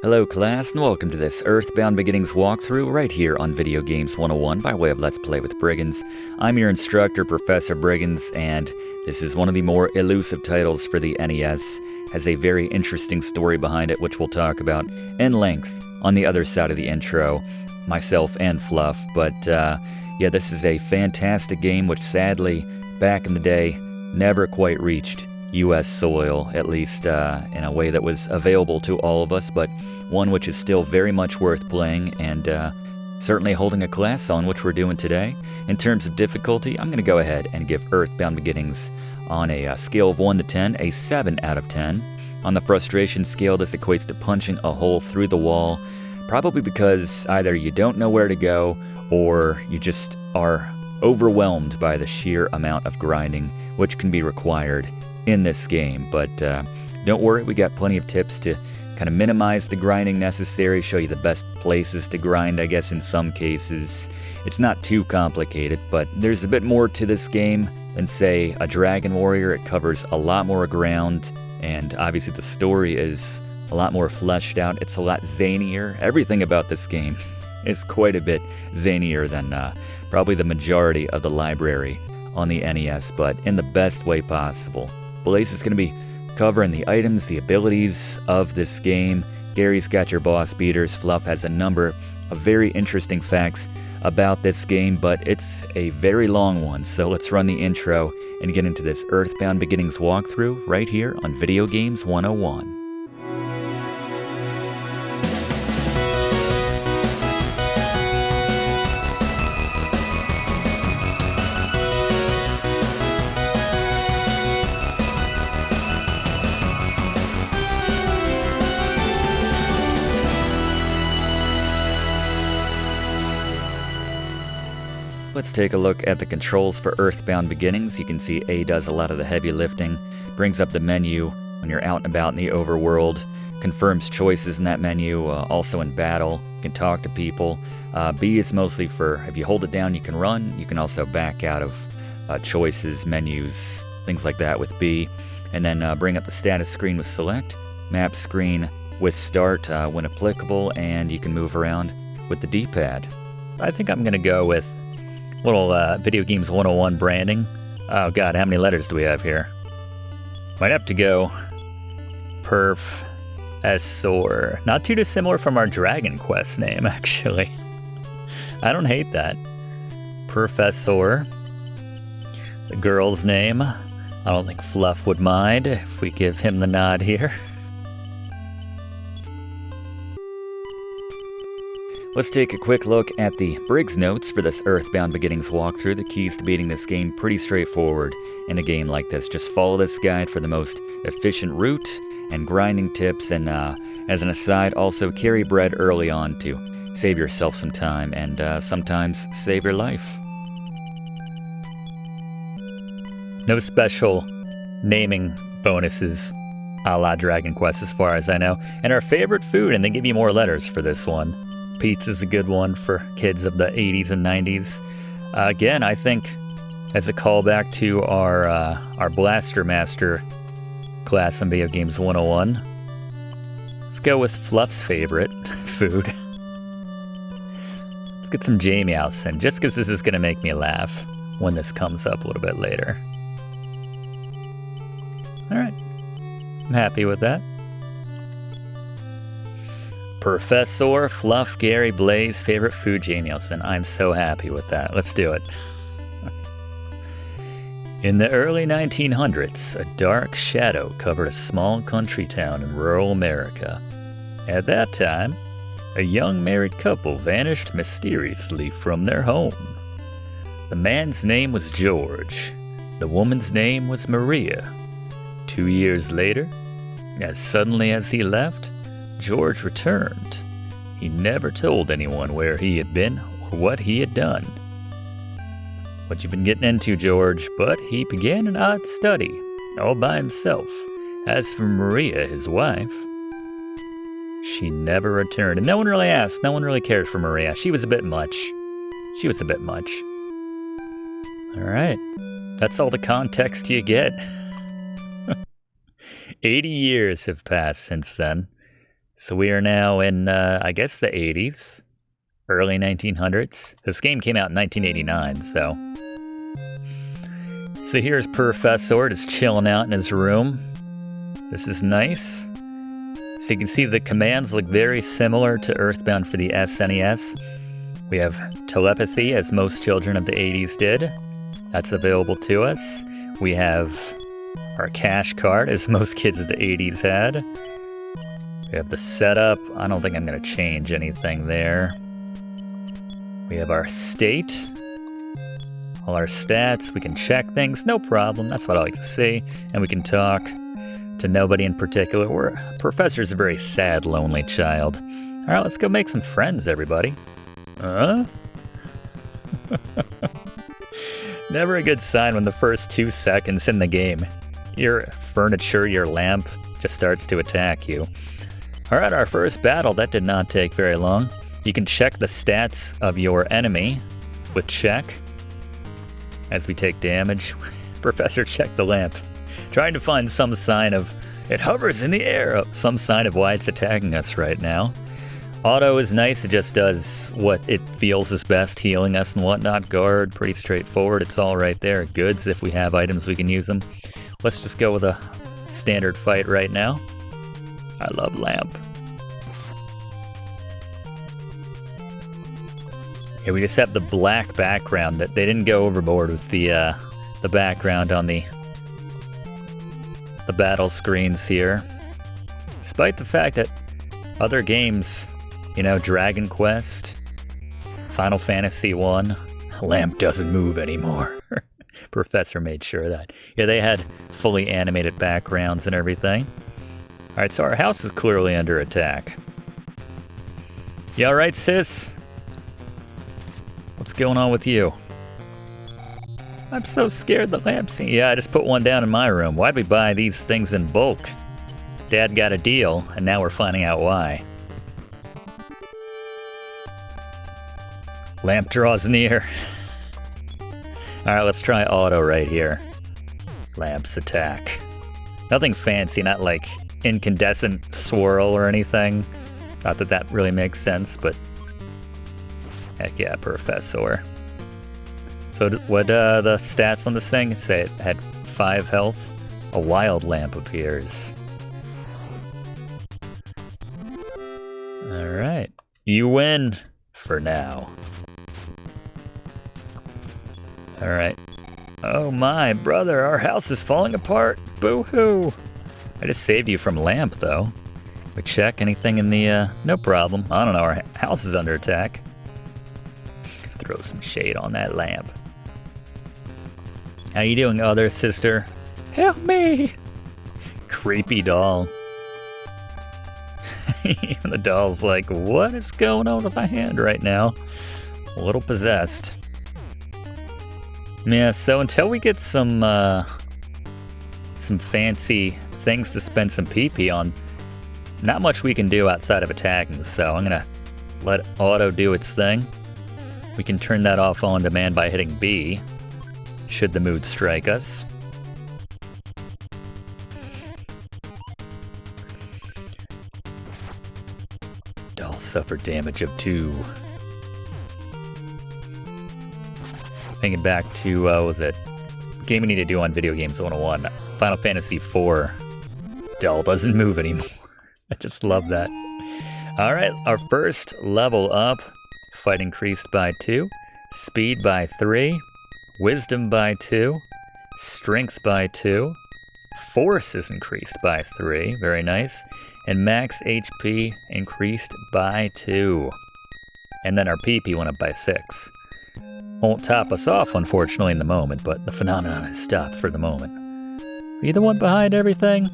Hello class, and welcome to this EarthBound Beginnings walkthrough right here on Video Games 101 by way of Let's Play with Brigands. I'm your instructor, Professor Brigands, and this is one of the more elusive titles for the NES. Has a very interesting story behind it, which we'll talk about in length on the other side of the intro, myself and Fluff. But yeah, this is a fantastic game which sadly, back in the day, never quite reached U.S. soil, at least in a way that was available to all of us, but one which is still very much worth playing and certainly holding a class on, which we're doing today. In terms of difficulty, I'm going to go ahead and give EarthBound Beginnings on a scale of 1 to 10, a 7 out of 10. On the frustration scale, this equates to punching a hole through the wall, probably because either you don't know where to go or you just are overwhelmed by the sheer amount of grinding which can be required in this game. But don't worry, we got plenty of tips to kind of minimize the grinding necessary, show you the best places to grind, I guess in some cases. It's not too complicated, but there's a bit more to this game than, say, a Dragon Warrior. It covers a lot more ground, and obviously the story is a lot more fleshed out. It's a lot zanier. Everything about this game is quite a bit zanier than probably the majority of the library on the NES, but in the best way possible. Blaze is going to be covering the items, the abilities of this game. Gary's got your boss beaters. Fluff has a number of very interesting facts about this game, but it's a very long one, so let's run the intro and get into this EarthBound Beginnings walkthrough right here on Video Games 101. Let's take a look at the controls for EarthBound Beginnings. You can see A does a lot of the heavy lifting, brings up the menu when you're out and about in the overworld, confirms choices in that menu, also in battle, you can talk to people. B is mostly for, if you hold it down you can run, you can also back out of choices, menus, things like that with B. And then bring up the status screen with select, map screen with start when applicable, and you can move around with the D-pad. I think I'm going to go with little Video Games 101 branding. Oh god, how many letters do we have here? Might have to go Professor. Not too dissimilar from our Dragon Quest name, actually. I don't hate that. Professor. The girl's name. I don't think Fluff would mind if we give him the nod here. Let's take a quick look at the Briggs notes for this EarthBound Beginnings walkthrough. The keys to beating this game, pretty straightforward in a game like this. Just follow this guide for the most efficient route and grinding tips, and as an aside, also carry bread early on to save yourself some time and sometimes save your life. No special naming bonuses a la Dragon Quest as far as I know. And our favorite food, and they give you more letters for this one. Pizza's a good one for kids of the 80s and 90s. Again, I think as a callback to our Blaster Master class in Video Games 101, let's go with Fluff's favorite food. Let's get some Jamie House in, just because this is going to make me laugh when this comes up a little bit later. Alright, I'm happy with that. Professor, Fluff, Gary, Blaze, favorite food, Jamie Nielsen. I'm so happy with that. Let's do it. In the early 1900s, a dark shadow covered a small country town in rural America. At that time, a young married couple vanished mysteriously from their home. The man's name was George. The woman's name was Maria. 2 years later, as suddenly as he left, George returned. He never told anyone where he had been or what he had done. What you been getting into, George? But he began an odd study, all by himself. As for Maria, his wife, she never returned. And no one really asked. No one really cared for Maria. She was a bit much. Alright. That's all the context you get. 80 years have passed since then. So we are now in, I guess, the 80s, early 1900s. This game came out in 1989, so. So here's Professor just chilling out in his room. This is nice. So you can see the commands look very similar to EarthBound for the SNES. We have telepathy, as most children of the 80s did. That's available to us. We have our cash card, as most kids of the 80s had. We have the setup. I don't think I'm going to change anything there. We have our state. All our stats. We can check things. No problem. That's what I like to see. And we can talk to nobody in particular. Professor's a very sad, lonely child. All right, let's go make some friends, everybody. Never a good sign when the first 2 seconds in the game, your furniture, your lamp, just starts to attack you. All right, our first battle, that did not take very long. You can check the stats of your enemy with check. As we take damage, Professor checked the lamp, trying to find some sign of, it hovers in the air, some sign of why it's attacking us right now. Auto is nice, it just does what it feels is best, healing us and whatnot. Guard, pretty straightforward, it's all right there. Goods, if we have items we can use them. Let's just go with a standard fight right now. I love lamp. Yeah, we just have the black background. That they didn't go overboard with the background on the battle screens here. Despite the fact that other games, you know, Dragon Quest, Final Fantasy 1, lamp doesn't move anymore. Professor made sure of that. Yeah, they had fully animated backgrounds and everything. Alright, so our house is clearly under attack. You alright, sis? What's going on with you? I'm so scared the lamp's... Yeah, I just put one down in my room. Why'd we buy these things in bulk? Dad got a deal, and now we're finding out why. Lamp draws near. Alright, let's try auto right here. Lamps attack. Nothing fancy, not like incandescent swirl or anything. Not that that really makes sense, but heck yeah, Professor. So what the stats on this thing say? It had 5 health. A wild lamp appears. Alright. You win for now. Alright. Oh my, brother, our house is falling apart. Boo-hoo. I just saved you from lamp, though. We check anything in the, no problem. I don't know, our house is under attack. Throw some shade on that lamp. How you doing, other sister? Help me! Creepy doll. Even the doll's like, what is going on with my hand right now? A little possessed. Yeah, so until we get some fancy things to spend some PP on, not much we can do outside of attacking, so I'm gonna let auto do its thing. We can turn that off on demand by hitting B, should the mood strike us. Doll suffered damage of 2. Thinking back to, what was it? Game we need to do on Video Games 101. Final Fantasy IV. Doll doesn't move anymore. I just love that. Alright, our first level up. Fight increased by 2. Speed by 3. Wisdom by 2. Strength by 2. Force is increased by 3. Very nice. And max HP increased by 2. And then our PP went up by 6. Won't top us off, unfortunately, in the moment, but the phenomenon has stopped for the moment. Are you the one behind everything?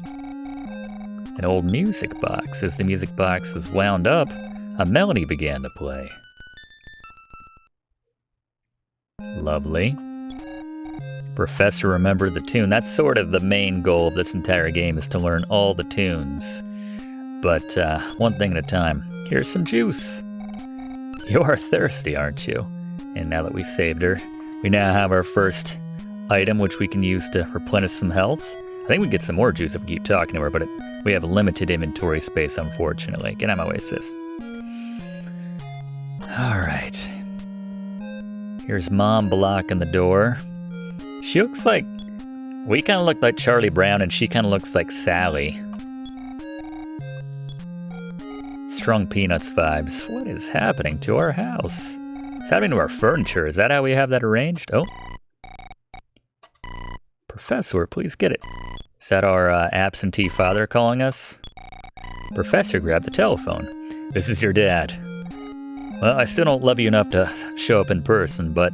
An old music box. As the music box was wound up, a melody began to play. Lovely. Professor remembered the tune. That's sort of the main goal of this entire game, is to learn all the tunes. But one thing at a time. Here's some juice. You're thirsty, aren't you? And now that we saved her, we now have our first item, which we can use to replenish some health. I think we get some more juice if we keep talking to her, but we have limited inventory space, unfortunately. Get out of my way, sis. Alright. Here's Mom blocking the door. She looks like... We kind of look like Charlie Brown, and she kind of looks like Sally. Strong Peanuts vibes. What is happening to our house? What's happening to our furniture? Is that how we have that arranged? Oh. Professor, please get it. Is that our absentee father calling us? Professor grabbed the telephone. This is your dad. Well, I still don't love you enough to show up in person, but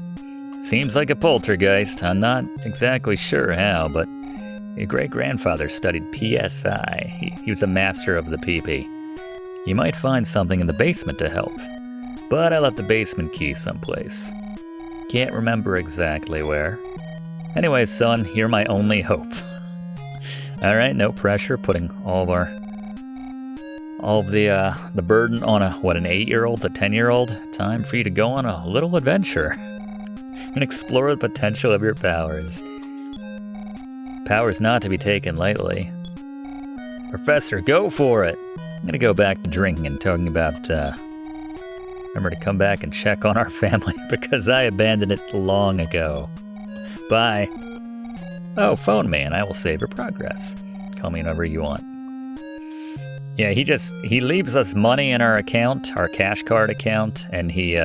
seems like a poltergeist. I'm not exactly sure how, but your great-grandfather studied PSI. He was a master of the PP. You might find something in the basement to help, but I left the basement key someplace. Can't remember exactly where. Anyway, son, you're my only hope. Alright, no pressure, putting all of the burden on an 8-year-old, a 10-year-old. Time for you to go on a little adventure and explore the potential of your powers. Powers not to be taken lightly. Professor, go for it! I'm gonna go back to drinking and talking about, remember to come back and check on our family because I abandoned it long ago. Bye. Oh, phone man, I will save your progress. Call me whenever you want. Yeah, he leaves us money in our account, our cash card account, and he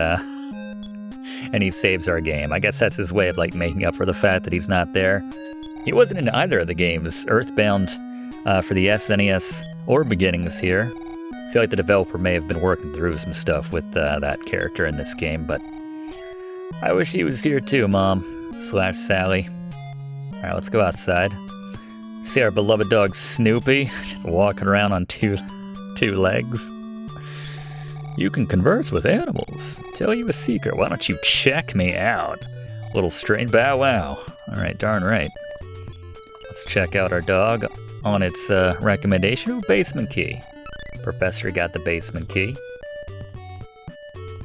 saves our game. I guess that's his way of, like, making up for the fact that he's not there. He wasn't in either of the games, EarthBound for the SNES or Beginnings here. I feel like the developer may have been working through some stuff with that character in this game, but I wish he was here too, Mom/Sally. Alright, let's go outside. See our beloved dog Snoopy, just walking around on two legs. You can converse with animals. Tell you a secret. Why don't you check me out? Little strange bow wow. Alright, darn right. Let's check out our dog on its recommendation of basement key. Professor got the basement key.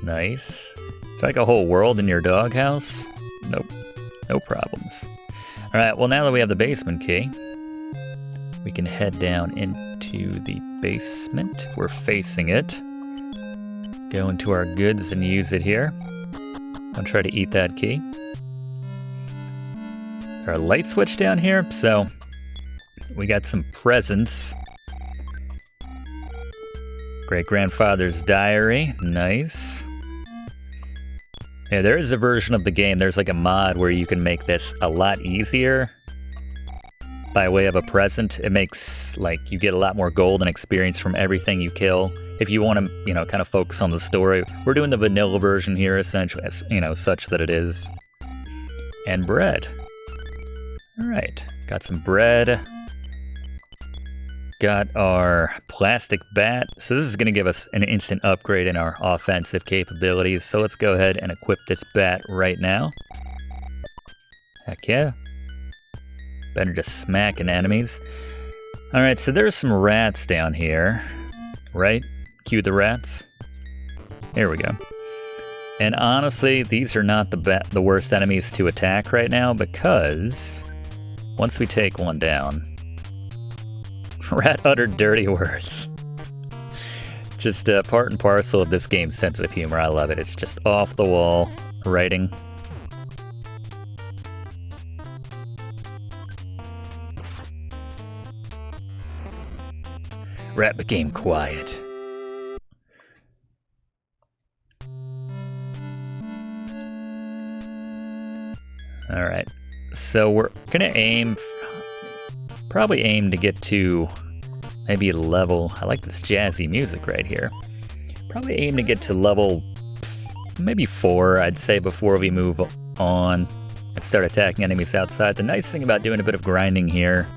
Nice. Is there like a whole world in your doghouse? Nope. No problems. Alright, well now that we have the basement key, we can head down into the basement if we're facing it. Go into our goods and use it here. Don't try to eat that key. Our light switch down here, so we got some presents. Great-grandfather's diary, nice. Yeah, there is a version of the game, there's like a mod where you can make this a lot easier by way of a present. It makes, like, you get a lot more gold and experience from everything you kill. If you want to, you know, kind of focus on the story. We're doing the vanilla version here, essentially, you know, such that it is. And bread. Alright, got some bread. Got our plastic bat. So this is going to give us an instant upgrade in our offensive capabilities. So let's go ahead and equip this bat right now. Heck yeah. Better just smacking enemies. Alright, so there's some rats down here. Right? Cue the rats. Here we go. And honestly, these are not the worst enemies to attack right now because once we take one down, rat uttered dirty words. Just part and parcel of this game's sense of humor. I love it. It's just off the wall writing. Rat became quiet. Alright, so we're gonna probably aim to get to maybe a level, I like this jazzy music right here. Probably aim to get to level maybe 4, I'd say, before we move on and start attacking enemies outside. The nice thing about doing a bit of grinding here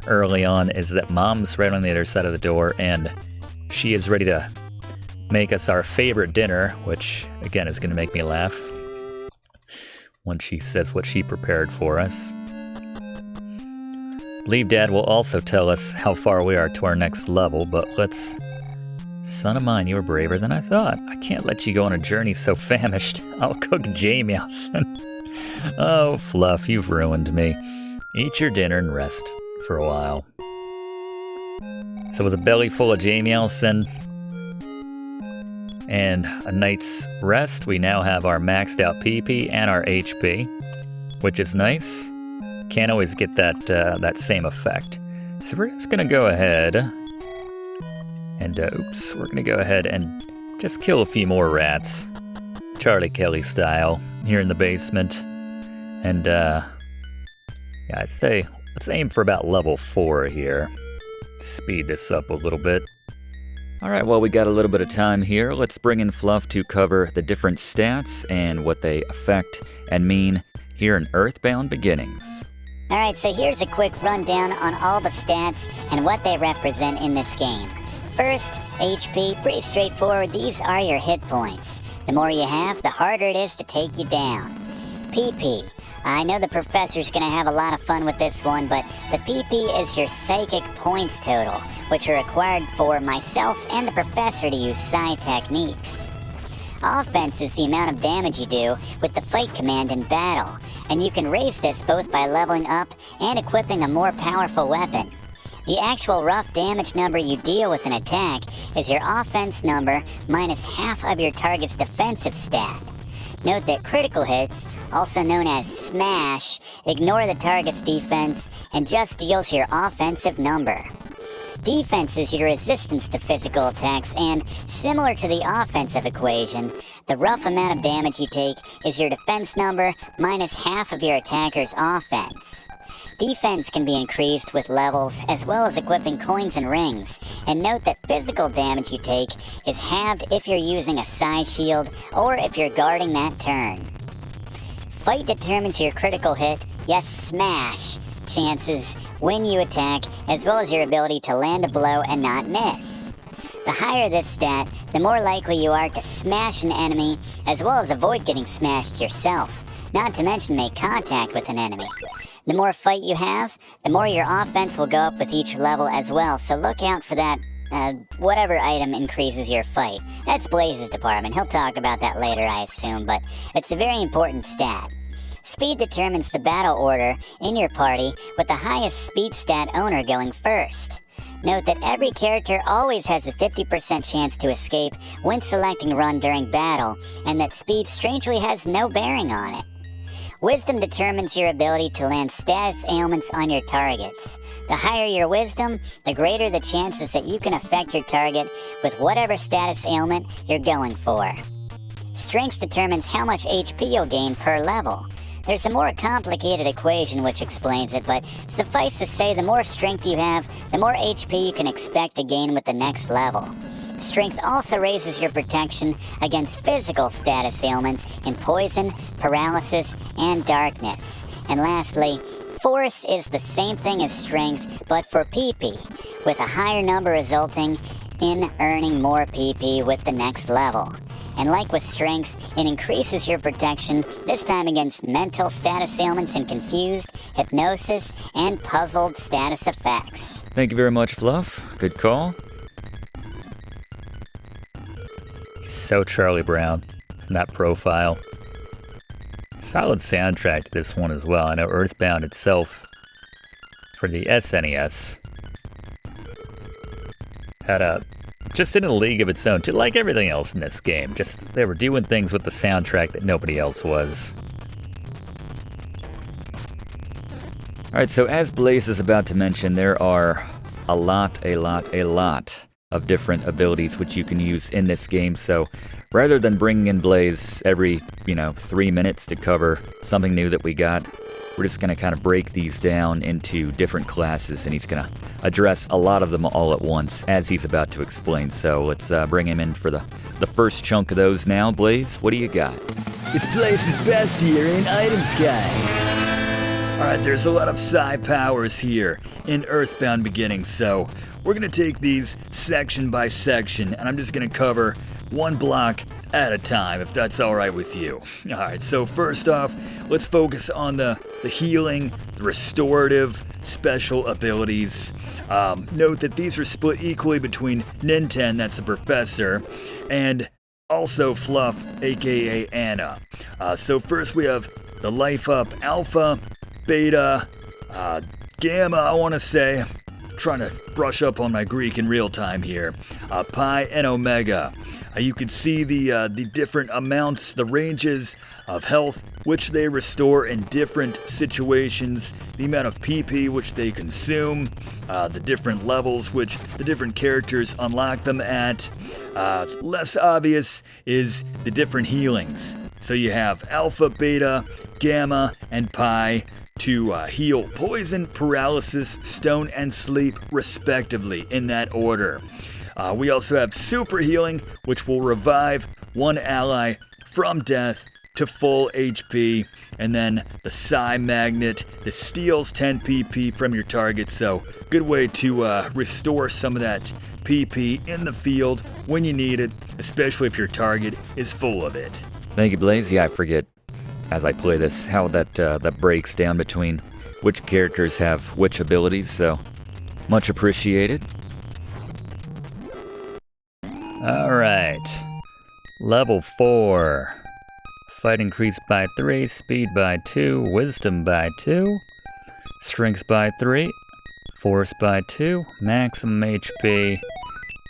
early on is that Mom's right on the other side of the door, and she is ready to make us our favorite dinner, which, again, is going to make me laugh when she says what she prepared for us. I believe Dad will also tell us how far we are to our next level, but let's... Son of mine, you were braver than I thought. I can't let you go on a journey so famished. I'll cook Jamieson. Oh, Fluff, you've ruined me. Eat your dinner and rest. for a while. So with a belly full of Jamielson and a night's rest, we now have our maxed out PP and our HP, which is nice. Can't always get that same effect. So we're just gonna go ahead and we're gonna go ahead and just kill a few more rats, Charlie Kelly style, here in the basement. And yeah, I'd say let's aim for about level 4 here. Speed this up a little bit. Alright, well, we got a little bit of time here. Let's bring in Fluff to cover the different stats and what they affect and mean here in EarthBound Beginnings. Alright, so here's a quick rundown on all the stats and what they represent in this game. First, HP, pretty straightforward. These are your hit points. The more you have, the harder it is to take you down. PP. I know the professor's gonna have a lot of fun with this one, but the PP is your psychic points total, which are required for myself and the professor to use psi techniques. Offense is the amount of damage you do with the fight command in battle, and you can raise this both by leveling up and equipping a more powerful weapon. The actual rough damage number you deal with an attack is your offense number minus half of your target's defensive stat. Note that critical hits, also known as smash, ignore the target's defense and just deals your offensive number. Defense is your resistance to physical attacks, and similar to the offensive equation, the rough amount of damage you take is your defense number minus half of your attacker's offense. Defense can be increased with levels as well as equipping coins and rings, and note that physical damage you take is halved if you're using a psi shield or if you're guarding that turn. Fight determines your critical hit, yes, smash, chances when you attack, as well as your ability to land a blow and not miss. The higher this stat, the more likely you are to smash an enemy, as well as avoid getting smashed yourself, not to mention make contact with an enemy. The more fight you have, the more your offense will go up with each level as well, so look out for that, whatever item increases your fight. That's Blaze's department. He'll talk about that later, I assume, but it's a very important stat. Speed determines the battle order in your party, with the highest speed stat owner going first. Note that every character always has a 50% chance to escape when selecting run during battle, and that speed strangely has no bearing on it. Wisdom determines your ability to land status ailments on your targets. The higher your wisdom, the greater the chances that you can affect your target with whatever status ailment you're going for. Strength determines how much HP you'll gain per level. There's a more complicated equation which explains it, but suffice to say, the more strength you have, the more HP you can expect to gain with the next level. Strength also raises your protection against physical status ailments in poison, paralysis, and darkness. And lastly, force is the same thing as strength, but for PP, with a higher number resulting in earning more PP with the next level. And like with strength, it increases your protection, this time against mental status ailments and confused, hypnosis, and puzzled status effects. Thank you very much, Fluff. Good call. So Charlie Brown, that profile. Solid soundtrack to this one as well. I know EarthBound itself, for the SNES, had just in a league of its own, like everything else in this game. Just, they were doing things with the soundtrack that nobody else was. Alright, so as Blaze is about to mention, there are a lot of different abilities which you can use in this game, so rather than bringing in Blaze every, 3 minutes to cover something new that we got, we're just going to kind of break these down into different classes, and he's going to address a lot of them all at once, as he's about to explain. So let's bring him in for the first chunk of those now. Blaze, what do you got? It's Blaze's best here in Item Sky. Alright, there's a lot of psi powers here in EarthBound Beginnings, so we're going to take these section by section, and I'm just going to cover one block at a time, if that's alright with you. Alright, so first off, let's focus on the healing, the restorative, special abilities. Note that these are split equally between Ninten, that's the professor, and also Fluff, aka Anna. So first we have the Life Up Alpha, Beta, Gamma, I want to say. Trying to brush up on my Greek in real time here. Pi and Omega. You can see the different amounts, the ranges of health which they restore in different situations, the amount of PP which they consume, the different levels which the different characters unlock them at. Less obvious is the different healings. So you have Alpha, Beta, Gamma, and Pi to heal poison, paralysis, stone, and sleep, respectively, in that order. We also have Super Healing, which will revive one ally from death to full HP, and then the Psi Magnet that steals 10 PP from your target, so good way to restore some of that PP in the field when you need it, especially if your target is full of it. Thank you, Blaze. Yeah, I forget as I play this how that breaks down between which characters have which abilities, so much appreciated. Alright, level 4. Fight increased by 3, speed by 2, wisdom by 2, strength by 3, force by 2, maximum HP,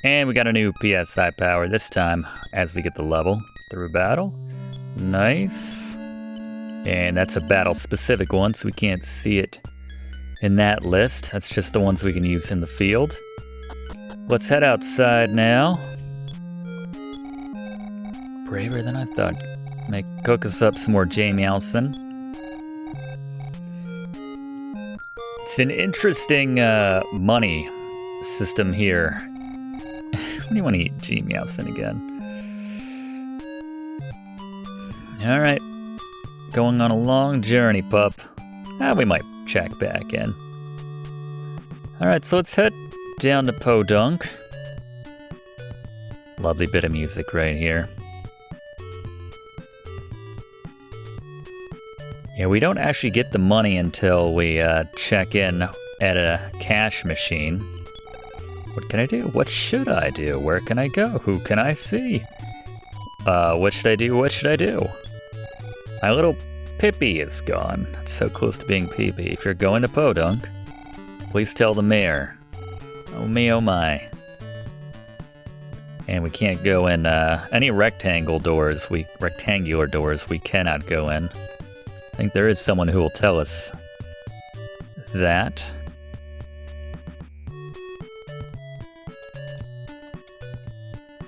and we got a new PSI power this time as we get the level through battle. Nice. And that's a battle specific one, so we can't see it in that list. That's just the ones we can use in the field. Let's head outside now. Braver than I thought. Cook us up some more Jamieson. It's an interesting money system here. When do you want to eat Jamieson again? Alright. Going on a long journey, pup. We might check back in. Alright, so let's head down to Podunk. Lovely bit of music right here. Yeah, we don't actually get the money until we check in at a cash machine. What can I do? What should I do? Where can I go? Who can I see? What should I do? What should I do? My little Pippi is gone. It's so close to being Pee-Pee. If you're going to Podunk, please tell the mayor. Oh me, oh my. And we can't go in any rectangular doors we cannot go in. I think there is someone who will tell us that.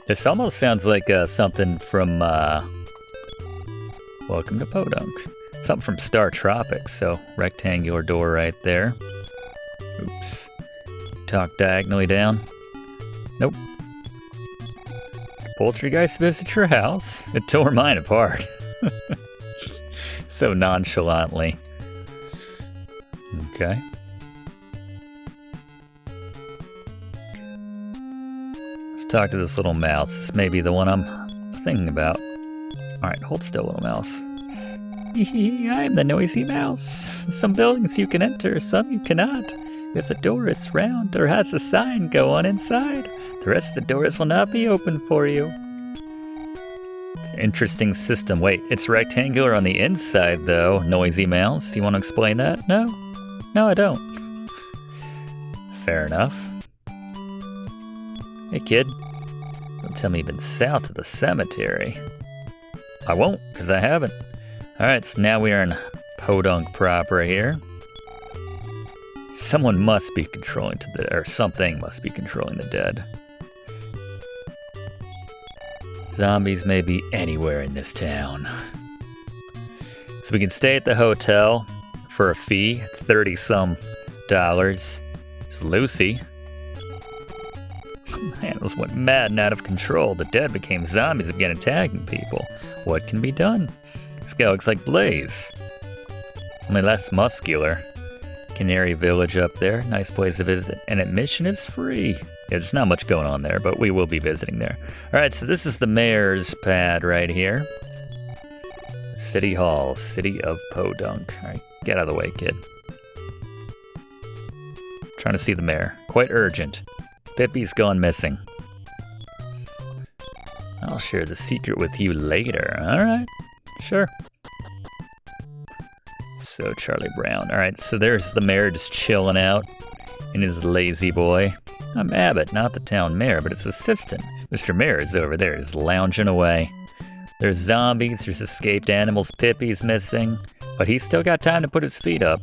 This almost sounds like something from Welcome to Podunk. Something from Star Tropics, so rectangular door right there. Oops. Talk diagonally down. Nope. Poultrygeist visit your house? It tore mine apart. So nonchalantly. Okay. Let's talk to this little mouse. This may be the one I'm thinking about. Alright, hold still, little mouse. I'm the noisy mouse. Some buildings you can enter, some you cannot. If the door is round or has a sign, go on inside. The rest of the doors will not be open for you. Interesting system. Wait, it's rectangular on the inside, though. Noisy mouse. Do you want to explain that? No? No, I don't. Fair enough. Hey, kid. Don't tell me you've been south of the cemetery. I won't, because I haven't. Alright, so now we are in Podunk proper here. Someone must be controlling or something must be controlling the dead. Zombies may be anywhere in this town. So we can stay at the hotel for a fee, $30-some. It's Lucy. Man, those went mad and out of control. The dead became zombies again, attacking people. What can be done? This guy looks like Blaze. Only less muscular. Canary Village up there. Nice place to visit. And admission is free. Yeah, there's not much going on there, but we will be visiting there. Alright, so this is the mayor's pad right here. City Hall, City of Podunk. Alright, get out of the way, kid. Trying to see the mayor. Quite urgent. Pippi's gone missing. I'll share the secret with you later. Alright, sure. So, Charlie Brown. Alright, so there's the mayor just chilling out in his lazy boy. I'm Abbott, not the town mayor, but his assistant. Mr. Mayor is over there, he's lounging away. There's zombies, there's escaped animals, Pippi's missing, but he's still got time to put his feet up.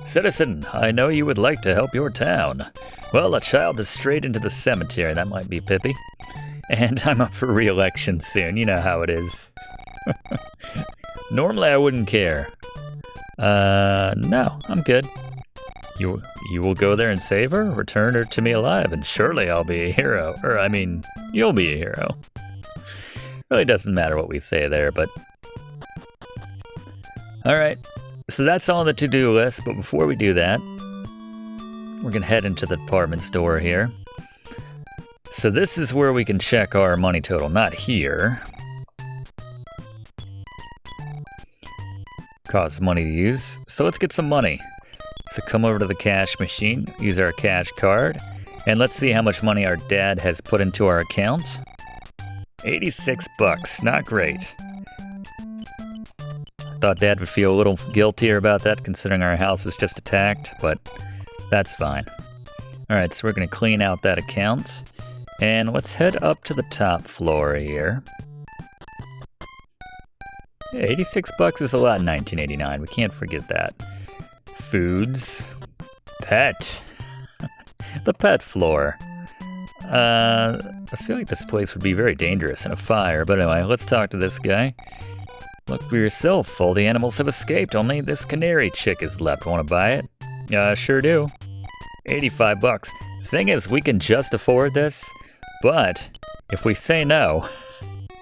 Citizen, I know you would like to help your town. Well, a child is straight into the cemetery, that might be Pippi. And I'm up for re-election soon, you know how it is. Normally I wouldn't care. No, I'm good. You will go there and save her? Return her to me alive, and surely I'll be a hero. Or, I mean, you'll be a hero. Really doesn't matter what we say there, but... Alright, so that's all on the to-do list, but before we do that, we're gonna head into the department store here. So this is where we can check our money total, not here. Costs money to use, so let's get some money. So come over to the cash machine, use our cash card, and let's see how much money our dad has put into our account. 86 bucks, not great. Thought Dad would feel a little guiltier about that considering our house was just attacked, but that's fine. Alright, so we're going to clean out that account, and let's head up to the top floor here. Yeah, 86 bucks is a lot in 1989, we can't forget that. Foods. Pet. The pet floor. I feel like this place would be very dangerous in a fire, but anyway, let's talk to this guy. Look for yourself, all the animals have escaped, only this canary chick is left. Want to buy it? Sure do. 85 bucks. Thing is, we can just afford this, but if we say no,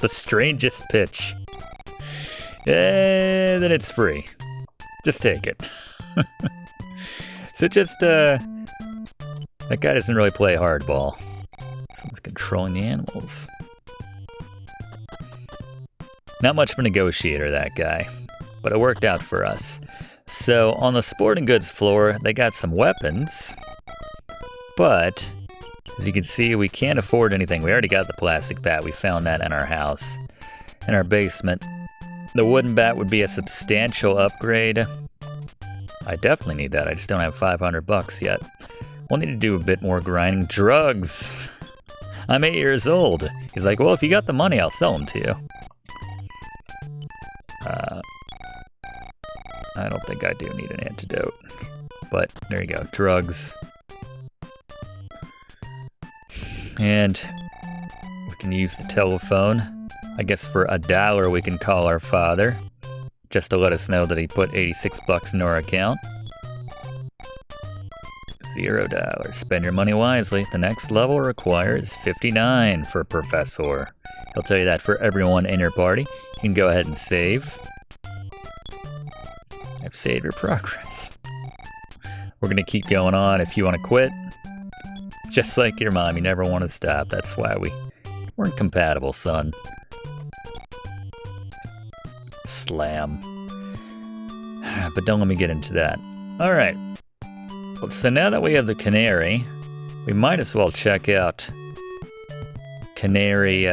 the strangest pitch, then it's free. Just take it. So just, that guy doesn't really play hardball. Someone's controlling the animals. Not much of a negotiator, that guy, but it worked out for us. So on the sporting goods floor, they got some weapons, but as you can see, we can't afford anything. We already got the plastic bat. We found that in our house, in our basement. The wooden bat would be a substantial upgrade. I definitely need that. I just don't have 500 bucks yet. We'll need to do a bit more grinding. Drugs. I'm 8 years old. He's like, well, if you got the money, I'll sell them to you. I don't think I do need an antidote. But there you go. Drugs. And we can use the telephone. I guess for $1 we can call our father, just to let us know that he put 86 bucks in our account. $0. Spend your money wisely. The next level requires 59 for Professor. He'll tell you that for everyone in your party. You can go ahead and save. I've saved your progress. We're gonna keep going on. If you want to quit, just like your mom, you never want to stop. That's why we weren't compatible, son. Slam. But don't let me get into that. Alright. So now that we have the canary, we might as well check out Canary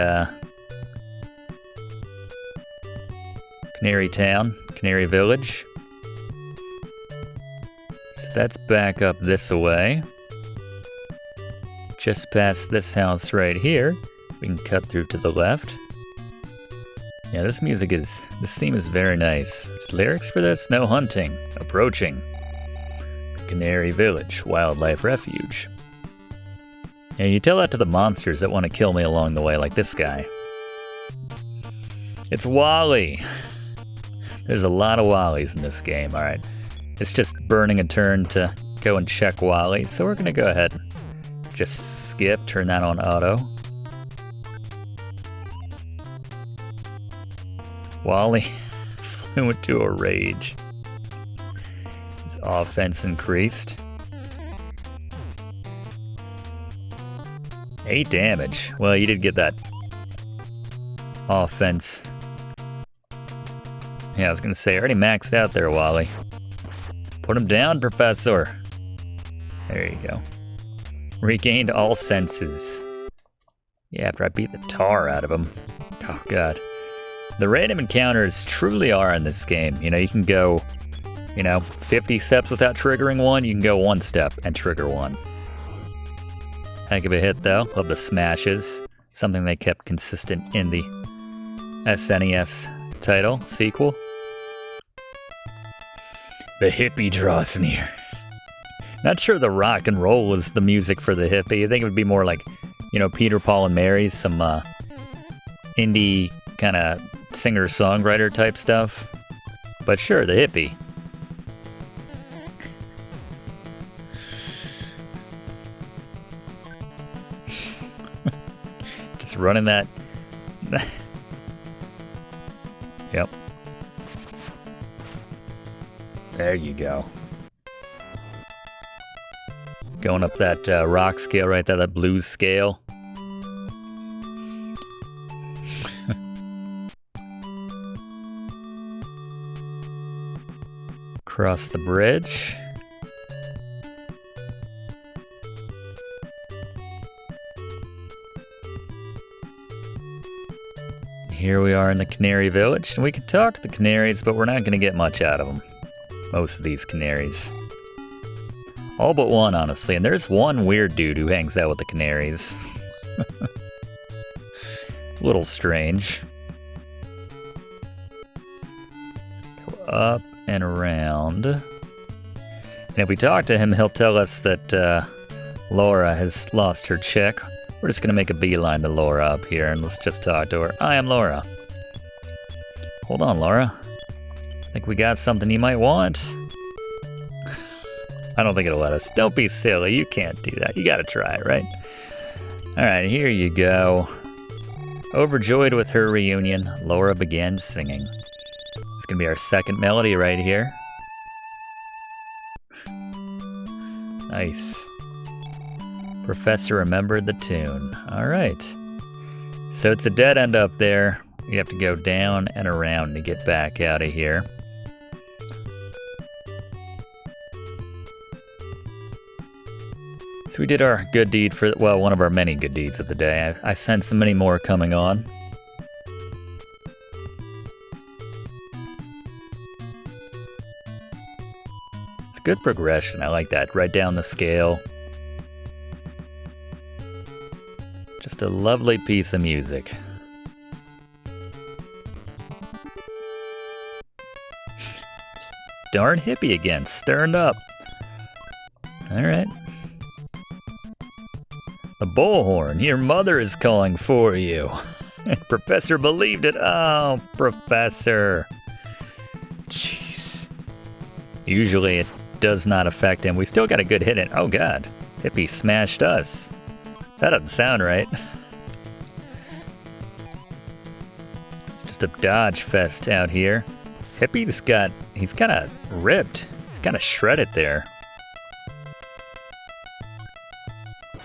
Town, Canary Village. So that's back up this way. Just past this house right here. We can cut through to the left. Yeah, this theme is very nice. There's lyrics for this? No hunting. Approaching. Canary Village, Wildlife Refuge. Yeah, you tell that to the monsters that want to kill me along the way, like this guy. It's Wally! There's a lot of Wallies in this game, alright. It's just burning a turn to go and check Wally, so we're gonna go ahead and just skip, turn that on auto. Wally flew into a rage. His offense increased. 8 damage. Well, you did get that offense. Yeah, I was gonna say, I already maxed out there, Wally. Put him down, Professor. There you go. Regained all senses. Yeah, after I beat the tar out of him. Oh, God. The random encounters truly are in this game. You know, you can go you know, 50 steps without triggering one, you can go 1 step and trigger one. Heck of a hit, though. Love the smashes. Something they kept consistent in the SNES title sequel. The hippie draws near. Not sure the rock and roll was the music for the hippie. I think it would be more like, you know, Peter, Paul, and Mary's, some indie kind of singer-songwriter type stuff. But sure, the hippie. Just running that. Yep. There you go. Going up that rock scale right there, that blues scale. Across the bridge. Here we are in the Canary Village, and we can talk to the canaries, but we're not going to get much out of them. Most of these canaries. All but one, honestly, and there's one weird dude who hangs out with the canaries. A little strange. Go up and around. And if we talk to him, he'll tell us that Laura has lost her chick. We're just going to make a beeline to Laura up here, and let's just talk to her. I am Laura. Hold on, Laura. I think we got something you might want. I don't think it'll let us. Don't be silly. You can't do that. You got to try it, right? All right, here you go. Overjoyed with her reunion, Laura began singing. It's going to be our second melody right here. Nice. Professor remembered the tune. All right. So it's a dead end up there. You have to go down and around to get back out of here. So we did our good deed for, well, one of our many good deeds of the day. I sense many more coming on. It's a good progression. I like that. Right down the scale. Just a lovely piece of music. Darn hippie again, stirring up. All right. The bullhorn, your mother is calling for you. Professor believed it. Oh, Professor. Jeez. Usually it does not affect him. We still got a good hit in. Oh, God. Hippie smashed us. That doesn't sound right. Just a dodge fest out here. Hippie's he's kind of ripped. He's kind of shredded there.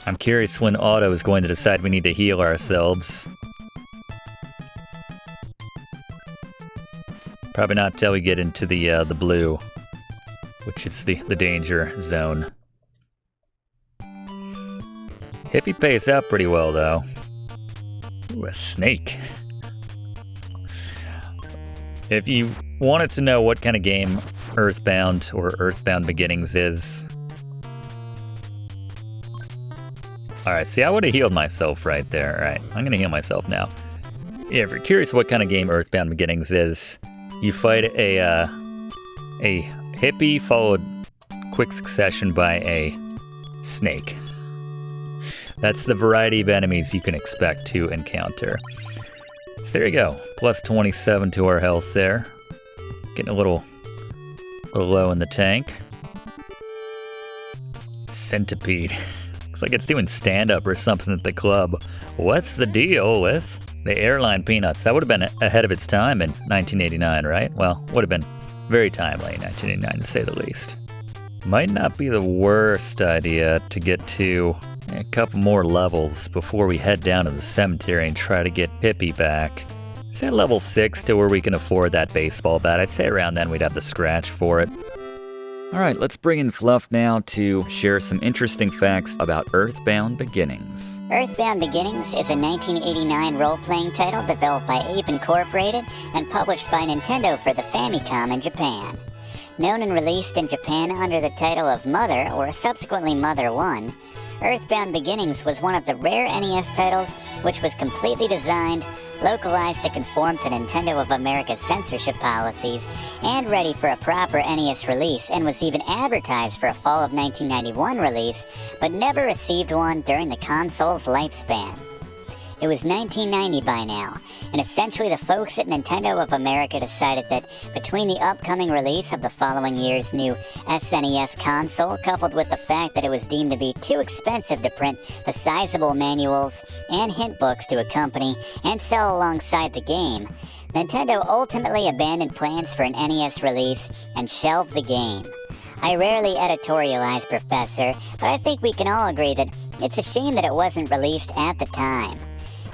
I'm curious when Otto is going to decide we need to heal ourselves. Probably not till we get into the blue, which is the danger zone. Hippie pays out pretty well, though. Ooh, a snake. If you wanted to know what kind of game EarthBound or EarthBound Beginnings is... Alright, see, I would have healed myself right there. Alright, I'm going to heal myself now. Yeah, if you're curious what kind of game EarthBound Beginnings is, you fight a hippie followed quick succession by a snake. That's the variety of enemies you can expect to encounter. So there you go. Plus 27 to our health there. Getting a little low in the tank. Centipede. Looks like it's doing stand-up or something at the club. What's the deal with the airline peanuts? That would have been ahead of its time in 1989, right? Well, would have been very timely in 1989, to say the least. Might not be the worst idea to get to a couple more levels before we head down to the cemetery and try to get Hippie back. Say level 6 to where we can afford that baseball bat. I'd say around then we'd have the scratch for it. Alright, let's bring in Fluff now to share some interesting facts about EarthBound Beginnings. EarthBound Beginnings is a 1989 role-playing title developed by Ape Incorporated and published by Nintendo for the Famicom in Japan. Known and released in Japan under the title of Mother, or subsequently Mother 1, EarthBound Beginnings was one of the rare NES titles which was completely designed, localized to conform to Nintendo of America's censorship policies, and ready for a proper NES release, and was even advertised for a fall of 1991 release, but never received one during the console's lifespan. It was 1990 by now, and essentially the folks at Nintendo of America decided that between the upcoming release of the following year's new SNES console, coupled with the fact that it was deemed to be too expensive to print the sizable manuals and hint books to accompany and sell alongside the game, Nintendo ultimately abandoned plans for an NES release and shelved the game. I rarely editorialize, Professor, but I think we can all agree that it's a shame that it wasn't released at the time.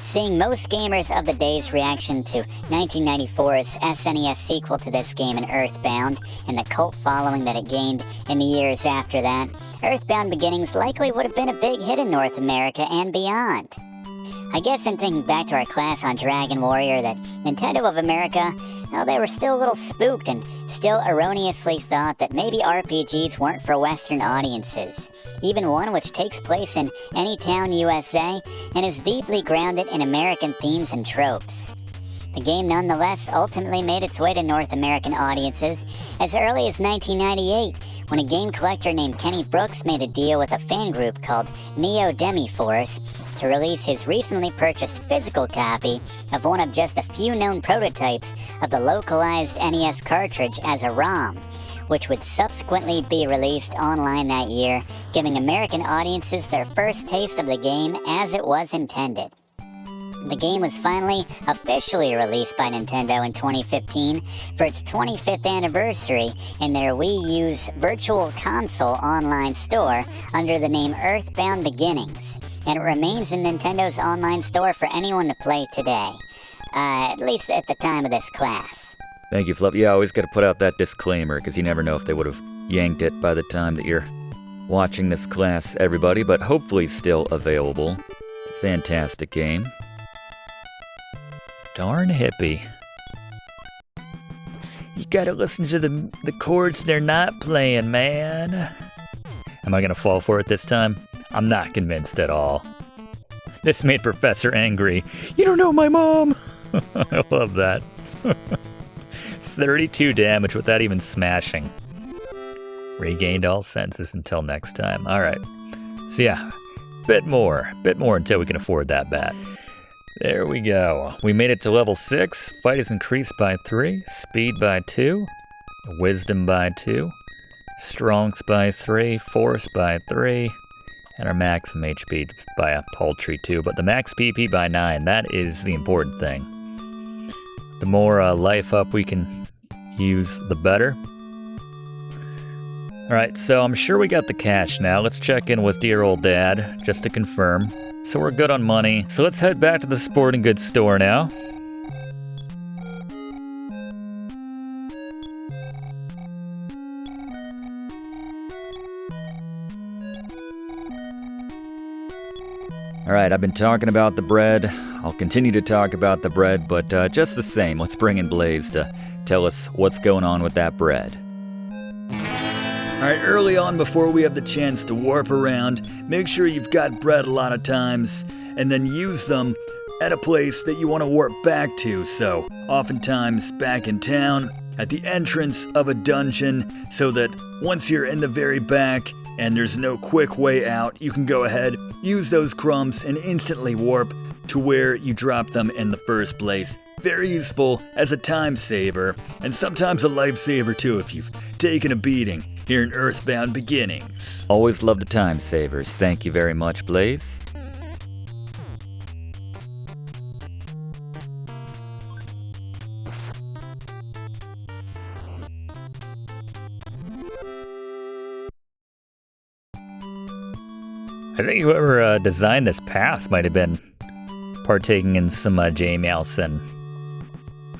Seeing most gamers of the day's reaction to 1994's SNES sequel to this game in EarthBound and the cult following that it gained in the years after that, EarthBound Beginnings likely would have been a big hit in North America and beyond. I guess in thinking back to our class on Dragon Warrior that Nintendo of America, well, they were still a little spooked and still erroneously thought that maybe RPGs weren't for Western audiences. Even one which takes place in Anytown, USA, and is deeply grounded in American themes and tropes. The game nonetheless ultimately made its way to North American audiences as early as 1998, when a game collector named Kenny Brooks made a deal with a fan group called Neo Demi-Force to release his recently purchased physical copy of one of just a few known prototypes of the localized NES cartridge as a ROM, which would subsequently be released online that year, giving American audiences their first taste of the game as it was intended. The game was finally officially released by Nintendo in 2015 for its 25th anniversary in their Wii U's Virtual Console online store under the name EarthBound Beginnings, and it remains in Nintendo's online store for anyone to play today, at least at the time of this class. Thank you, Fluff. Yeah, I always got to put out that disclaimer, because you never know if they would have yanked it by the time that you're watching this class, everybody, but hopefully still available. It's a fantastic game. Darn hippie. You gotta listen to the chords they're not playing, man. Am I gonna fall for it this time? I'm not convinced at all. This made Professor angry. You don't know my mom! I love that. 32 damage without even smashing. Regained all senses until next time. Alright. So yeah, bit more until we can afford that bat. There we go. We made it to level 6. Fight is increased by 3. Speed by 2. Wisdom by 2. Strength by 3. Force by 3. And our maximum HP by a paltry 2. But the max PP by 9. That is the important thing. The more life up we can use, the better. Alright, so I'm sure we got the cash now. Let's check in with dear old dad, just to confirm. So we're good on money. So let's head back to the sporting goods store now. Alright, I've been talking about the bread. I'll continue to talk about the bread, but just the same, let's bring in Blaze to tell us what's going on with that bread. Alright, early on before we have the chance to warp around, make sure you've got bread a lot of times, and then use them at a place that you want to warp back to. So, oftentimes back in town, at the entrance of a dungeon, so that once you're in the very back and there's no quick way out, you can go ahead, use those crumbs, and instantly warp to where you dropped them in the first place. Very useful as a time saver, and sometimes a lifesaver too if you've taken a beating here in EarthBound Beginnings. Always love the time savers. Thank you very much, Blaze. I think whoever designed this path might have been partaking in some J-Mouse, and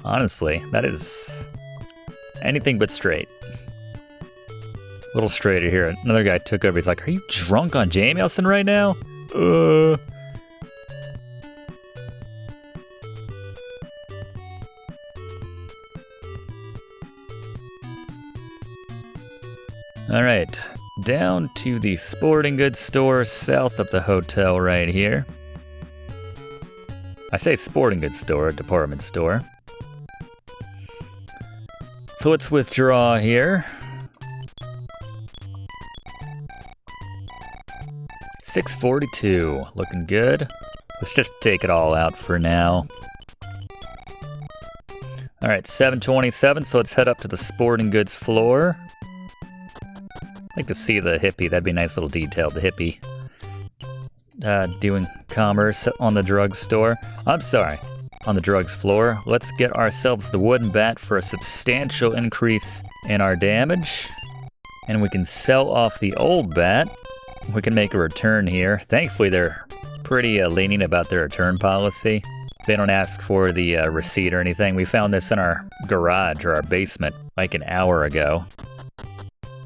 honestly, that is anything but straight. A little straighter here. Another guy took over. He's like, "Are you drunk on J-Mouse right now?" Alright, down to the sporting goods store south of the hotel right here. I say sporting goods store, department store. So let's withdraw here. 642, looking good. Let's just take it all out for now. Alright, 727, so let's head up to the sporting goods floor. I'd like to see the hippie, that'd be a nice little detail, the hippie. Doing commerce on the drugstore. I'm sorry, on the drugs floor. Let's get ourselves the wooden bat for a substantial increase in our damage. And we can sell off the old bat. We can make a return here. Thankfully, they're pretty lenient about their return policy. They don't ask for the receipt or anything. We found this in our garage or our basement like an hour ago.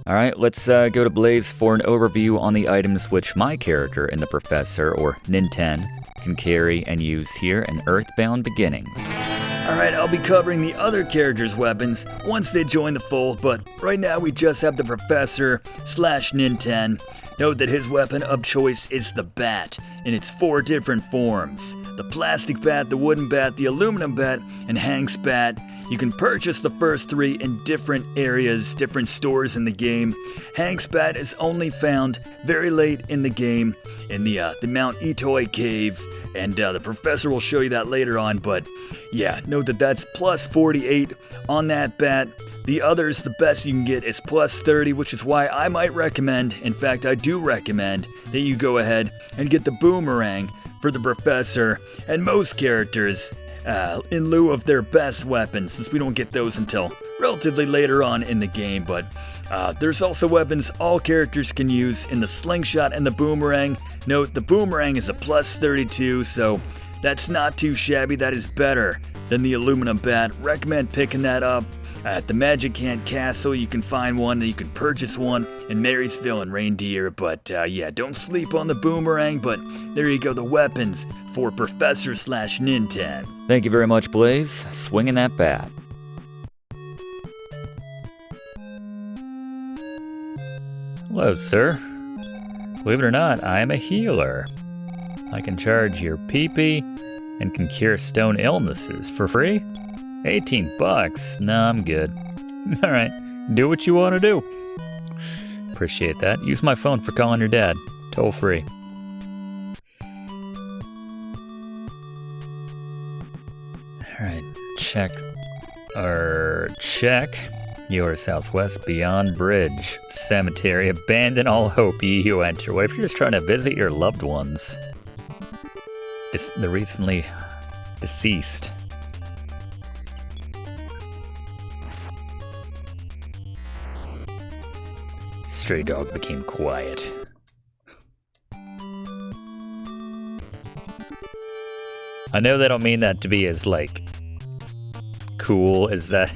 All right, let's go to Blaze for an overview on the items which my character in the Professor, or Ninten, can carry and use here in EarthBound Beginnings. All right, I'll be covering the other characters' weapons once they join the fold, but right now we just have the Professor / Ninten. Note that his weapon of choice is the bat, in its 4 different forms. The plastic bat, the wooden bat, the aluminum bat, and Hank's bat. You can purchase the first 3 in different areas, different stores in the game. Hank's bat is only found very late in the game in the Mount Itoi cave, and the Professor will show you that later on, but yeah, note that that's plus 48 on that bat. The others, the best you can get is plus 30, which is why I might recommend, in fact I do recommend, that you go ahead and get the boomerang for the Professor and most characters in lieu of their best weapons, since we don't get those until relatively later on in the game. But there's also weapons all characters can use in the slingshot and the boomerang. Note, the boomerang is a plus 32, so that's not too shabby. That is better than the aluminum bat. Recommend picking that up. At the Magicant Castle, you can find one, and you can purchase one in Marysville and Reindeer, but yeah, don't sleep on the boomerang, but there you go, the weapons for Professor / Ninten. Thank you very much, Blaze. Swinging that bat. Hello, sir. Believe it or not, I am a healer. I can charge your pee-pee and can cure stone illnesses for free. 18 bucks? No, I'm good. Alright, do what you want to do. Appreciate that. Use my phone for calling your dad. Toll free. Alright, check. Your southwest beyond bridge. Cemetery. Abandon all hope, ye who enter. What if you're just trying to visit your loved ones? The recently deceased. Stray dog became quiet. I know they don't mean that to be as, like, cool as that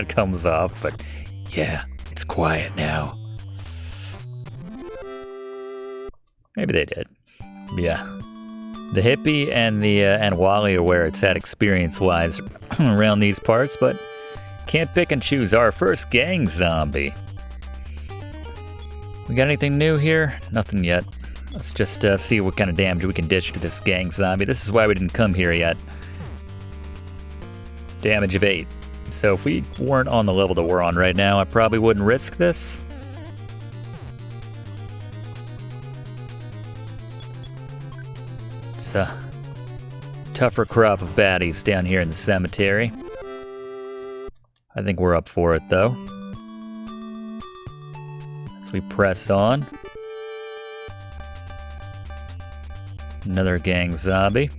comes off, but yeah, it's quiet now. Maybe they did. Yeah. The hippie and and Wally are where it's at experience-wise around these parts, but can't pick and choose. Our first gang zombie. We got anything new here? Nothing yet. Let's just see what kind of damage we can dish to this gang zombie. This is why we didn't come here yet. Damage of 8. So if we weren't on the level that we're on right now, I probably wouldn't risk this. It's a tougher crop of baddies down here in the cemetery. I think we're up for it, though. As we press on. Another gang zombie.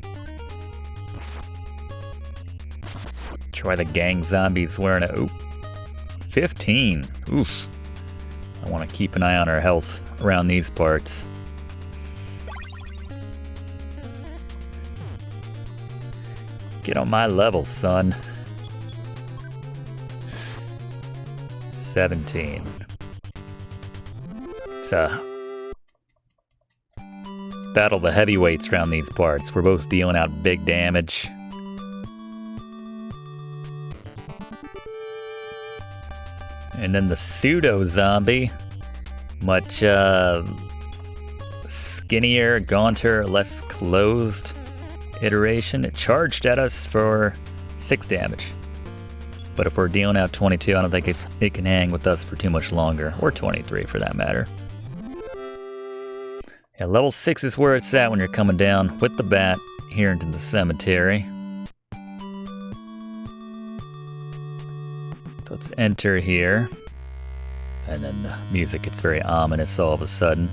Try the gang zombies wearing a... Oop. 15. Oof. I want to keep an eye on our health around these parts. Get on my level, son. 17. It's battle the heavyweights around these parts. We're both dealing out big damage. And then the pseudo zombie much skinnier, gaunter, less clothed iteration. It charged at us for 6 damage. But if we're dealing out 22, I don't think it can hang with us for too much longer. Or 23 for that matter. Yeah, level 6 is where it's at when you're coming down with the bat here into the cemetery. So let's enter here. And then the music gets very ominous all of a sudden.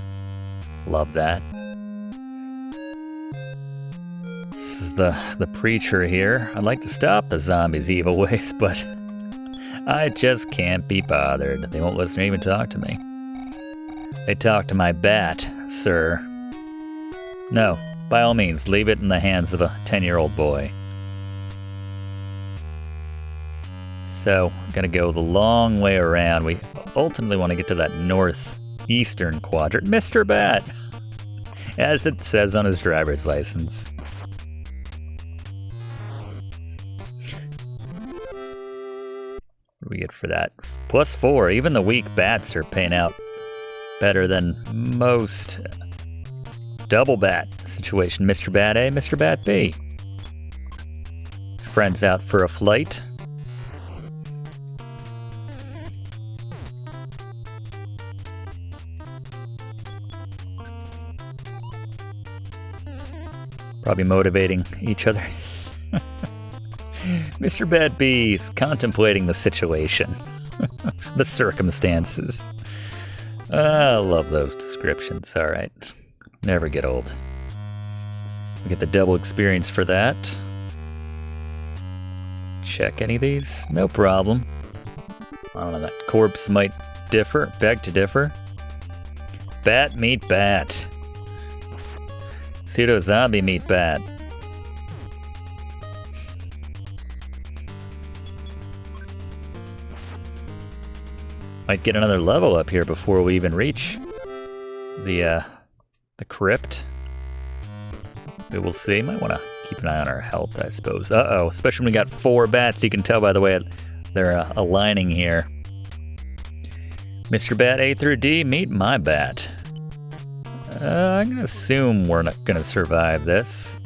Love that. This is the preacher here. I'd like to stop the zombies' evil ways, but I just can't be bothered. They won't listen or even talk to me. They talk to my bat, sir. No, by all means, leave it in the hands of a 10-year-old boy. So, I'm gonna go the long way around. We ultimately want to get to that northeastern quadrant. Mr. Bat! As it says on his driver's license. What do we get for that? +4. Even the weak bats are paying out better than most. Double bat situation. Mr. Bat A, Mr. Bat B. Friends out for a flight. Probably motivating each other. Mr. Bat B is contemplating the situation. The circumstances. I love those descriptions. Alright. Never get old. We get the double experience for that. Check any of these? No problem. I don't know, that corpse might differ. Beg to differ. Bat meet bat. Pseudo zombie meet bat. Might get another level up here before we even reach the crypt. We will see. Might want to keep an eye on our health, I suppose. Uh-oh, especially when we got 4 bats. You can tell by the way they're aligning here. Mr. Bat A through D, meet my bat. I'm going to assume we're not going to survive this.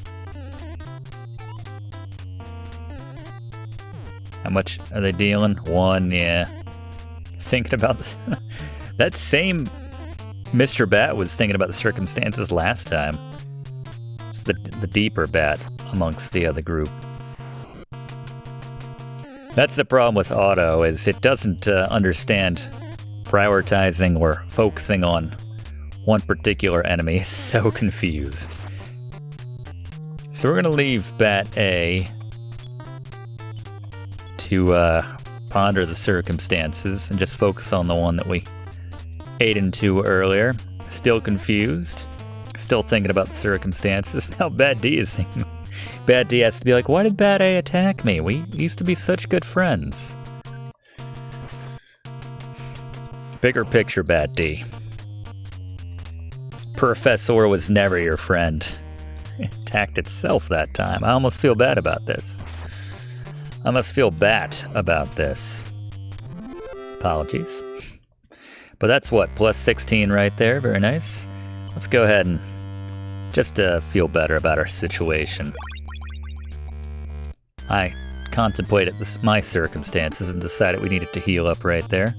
How much are they dealing? 1, yeah. Thinking about this. That same Mr. Bat was thinking about the circumstances last time. It's the deeper bat amongst the other group. That's the problem with auto, is it doesn't understand prioritizing or focusing on one particular enemy. It's so confused. So we're gonna leave Bat A to ponder the circumstances and just focus on the one that we ate into earlier. Still confused. Still thinking about the circumstances. Now Bat D is thinking. Bat D has to be like, why did Bat A attack me? We used to be such good friends. Bigger picture, Bat D. Professor was never your friend. It attacked itself that time. I almost feel bad about this. I must feel bat about this. Apologies. But that's what, +16 right there. Very nice. Let's go ahead and just feel better about our situation. I contemplated my circumstances and decided we needed to heal up right there.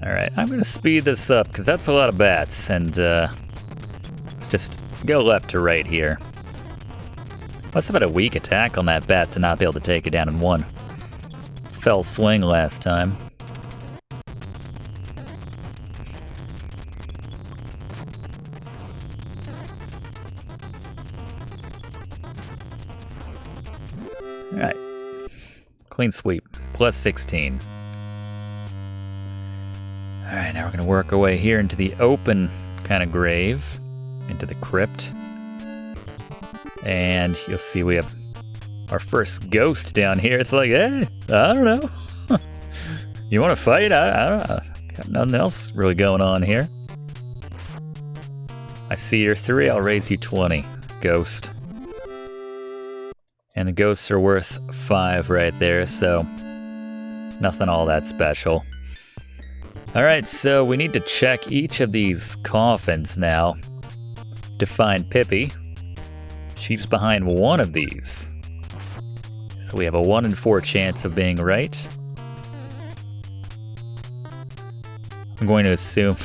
Alright, I'm going to speed this up because that's a lot of bats, and let's just go left to right here. Must have had a weak attack on that bat to not be able to take it down in one fell swing last time. Alright. Clean sweep. +16. Alright, now we're going to work our way here into the open kind of grave. Into the crypt. And you'll see we have our first ghost down here. It's like, hey, I don't know. You want to fight? I don't know. Got nothing else really going on here. I see you're 3. I'll raise you 20. Ghost. And the ghosts are worth 5 right there, so nothing all that special. Alright, so we need to check each of these coffins now to find Pippi. She's behind one of these. So we have a 1 in 4 chance of being right. I'm going to assume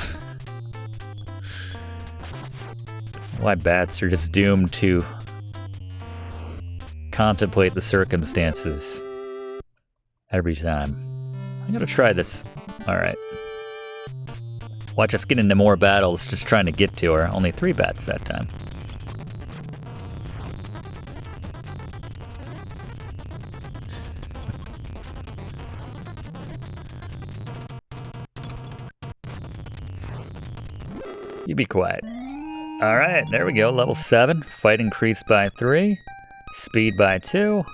why bats are just doomed to contemplate the circumstances every time. I'm gonna try this. Alright. Watch us get into more battles just trying to get to her. Only 3 bats that time. You be quiet. Alright, there we go. Level 7. Fight increased by 3. Speed by 2.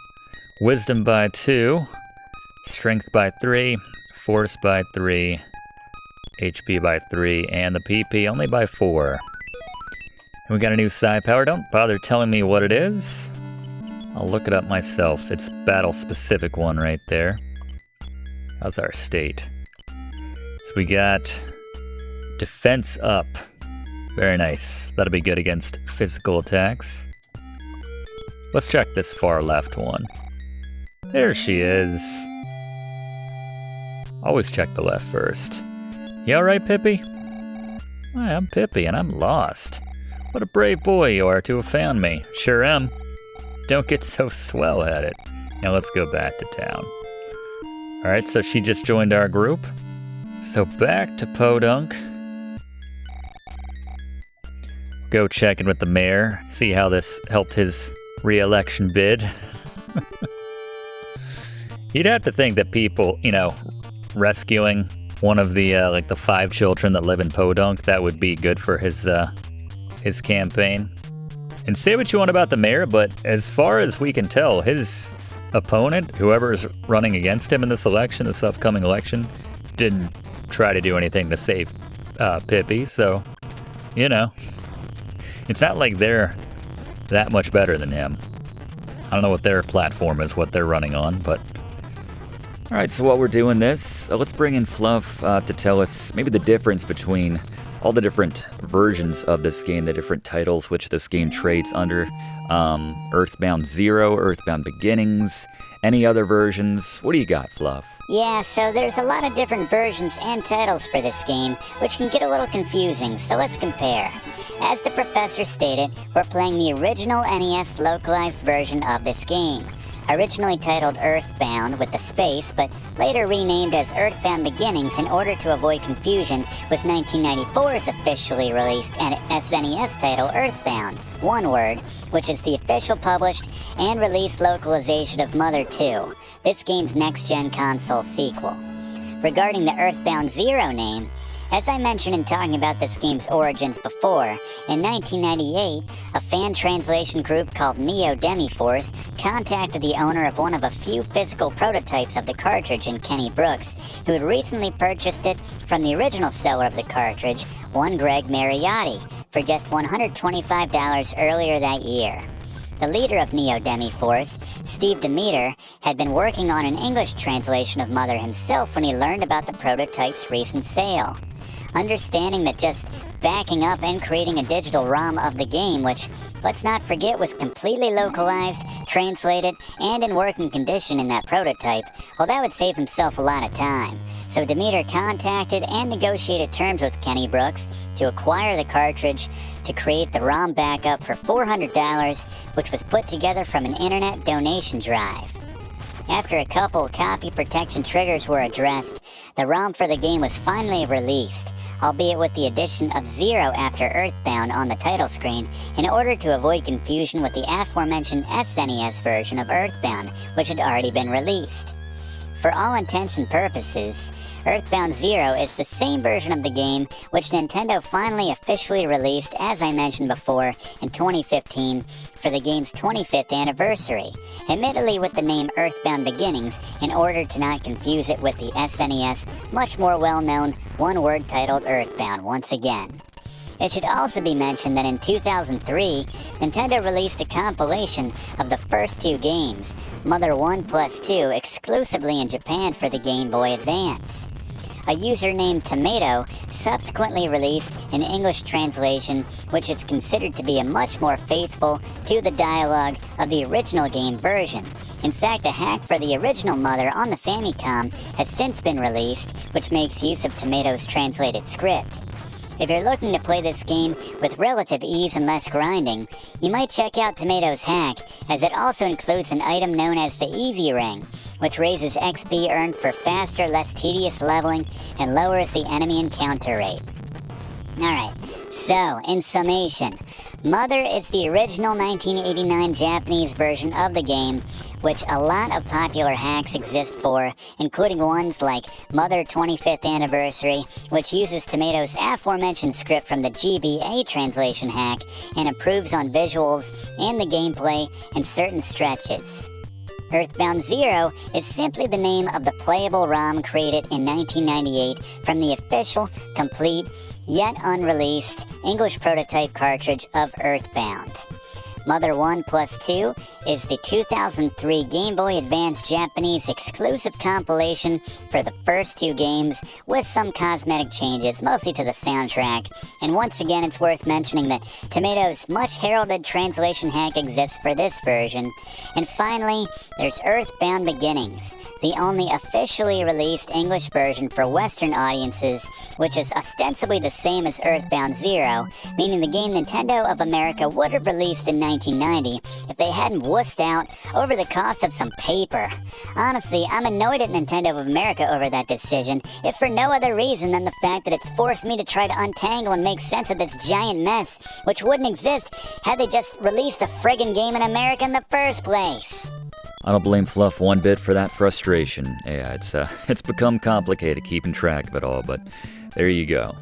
Wisdom by 2. Strength by 3. Force by 3. HP by 3. And the PP only by 4. And we got a new psi power. Don't bother telling me what it is. I'll look it up myself. It's a battle-specific one right there. How's our state? So we got defense up. Very nice. That'll be good against physical attacks. Let's check this far left one. There she is. Always check the left first. You alright, Pippi? Hi, I'm Pippi, and I'm lost. What a brave boy you are to have found me. Sure am. Don't get so swell-headed. Now let's go back to town. Alright, so she just joined our group. So back to Podunk. Go check in with the mayor, see how this helped his re-election bid. You'd have to think that people, you know, rescuing one of the like the 5 children that live in Podunk, that would be good for his campaign. And say what you want about the mayor, but as far as we can tell, his opponent, whoever is running against him in this election, this upcoming election, didn't try to do anything to save Pippi. So, you know, it's not like they're that much better than him. I don't know what their platform is, what they're running on, but... Alright, so while we're doing this, let's bring in Fluff to tell us maybe the difference between all the different versions of this game, the different titles which this game trades under. EarthBound 0, EarthBound Beginnings, any other versions. What do you got, Fluff? Yeah, so there's a lot of different versions and titles for this game, which can get a little confusing, so let's compare. As the professor stated, we're playing the original NES localized version of this game. Originally titled EarthBound with the space, but later renamed as EarthBound Beginnings in order to avoid confusion with 1994's officially released SNES title EarthBound, one word, which is the official published and released localization of Mother 2, this game's next-gen console sequel. Regarding the EarthBound 0 name, as I mentioned in talking about this game's origins before, in 1998, a fan translation group called Neo Demi-Force contacted the owner of one of a few physical prototypes of the cartridge in Kenny Brooks, who had recently purchased it from the original seller of the cartridge, one Greg Mariotti, for just $125 earlier that year. The leader of Neo Demi-Force, Steve Demeter, had been working on an English translation of Mother himself when he learned about the prototype's recent sale. Understanding that just backing up and creating a digital ROM of the game, which, let's not forget, was completely localized, translated, and in working condition in that prototype, well, that would save himself a lot of time. So Demeter contacted and negotiated terms with Kenny Brooks to acquire the cartridge to create the ROM backup for $400, which was put together from an internet donation drive. After a couple copy protection triggers were addressed, the ROM for the game was finally released, albeit with the addition of 0 after EarthBound on the title screen, in order to avoid confusion with the aforementioned SNES version of EarthBound, which had already been released. For all intents and purposes, EarthBound 0 is the same version of the game which Nintendo finally officially released, as I mentioned before, in 2015 for the game's 25th anniversary, admittedly with the name EarthBound Beginnings in order to not confuse it with the SNES much more well-known one-word titled EarthBound once again. It should also be mentioned that in 2003, Nintendo released a compilation of the first 2 games, Mother 1 plus 2, exclusively in Japan for the Game Boy Advance. a user named Tomato subsequently released an English translation which is considered to be a much more faithful to the dialogue of the original game version. In fact, a hack for the original Mother on the Famicom has since been released, which makes use of Tomato's translated script. If you're looking to play this game with relative ease and less grinding, you might check out Tomato's hack, as it also includes an item known as the Easy Ring, which raises XP earned for faster, less tedious leveling and lowers the enemy encounter rate. Alright, so in summation, Mother is the original 1989 Japanese version of the game, which a lot of popular hacks exist for, including ones like Mother 25th Anniversary, which uses Tomato's aforementioned script from the GBA translation hack and improves on visuals and the gameplay in certain stretches. EarthBound Zero is simply the name of the playable ROM created in 1998 from the official, complete, yet unreleased English prototype cartridge of EarthBound. Mother 1 Plus 2 is the 2003 Game Boy Advance Japanese exclusive compilation for the first two games with some cosmetic changes, mostly to the soundtrack. And once again, it's worth mentioning that Tomato's much heralded translation hack exists for this version. And finally, there's EarthBound Beginnings, the only officially released English version for Western audiences, which is ostensibly the same as EarthBound Zero, meaning the game Nintendo of America would have released in 1990 if they hadn't wussed out over the cost of some paper. Honestly, I'm annoyed at Nintendo of America over that decision, if for no other reason than the fact that it's forced me to try to untangle and make sense of this giant mess, which wouldn't exist had they just released the friggin' game in America in the first place. I don't blame Fluff one bit for that frustration. Yeah, it's become complicated keeping track of it all, but there you go.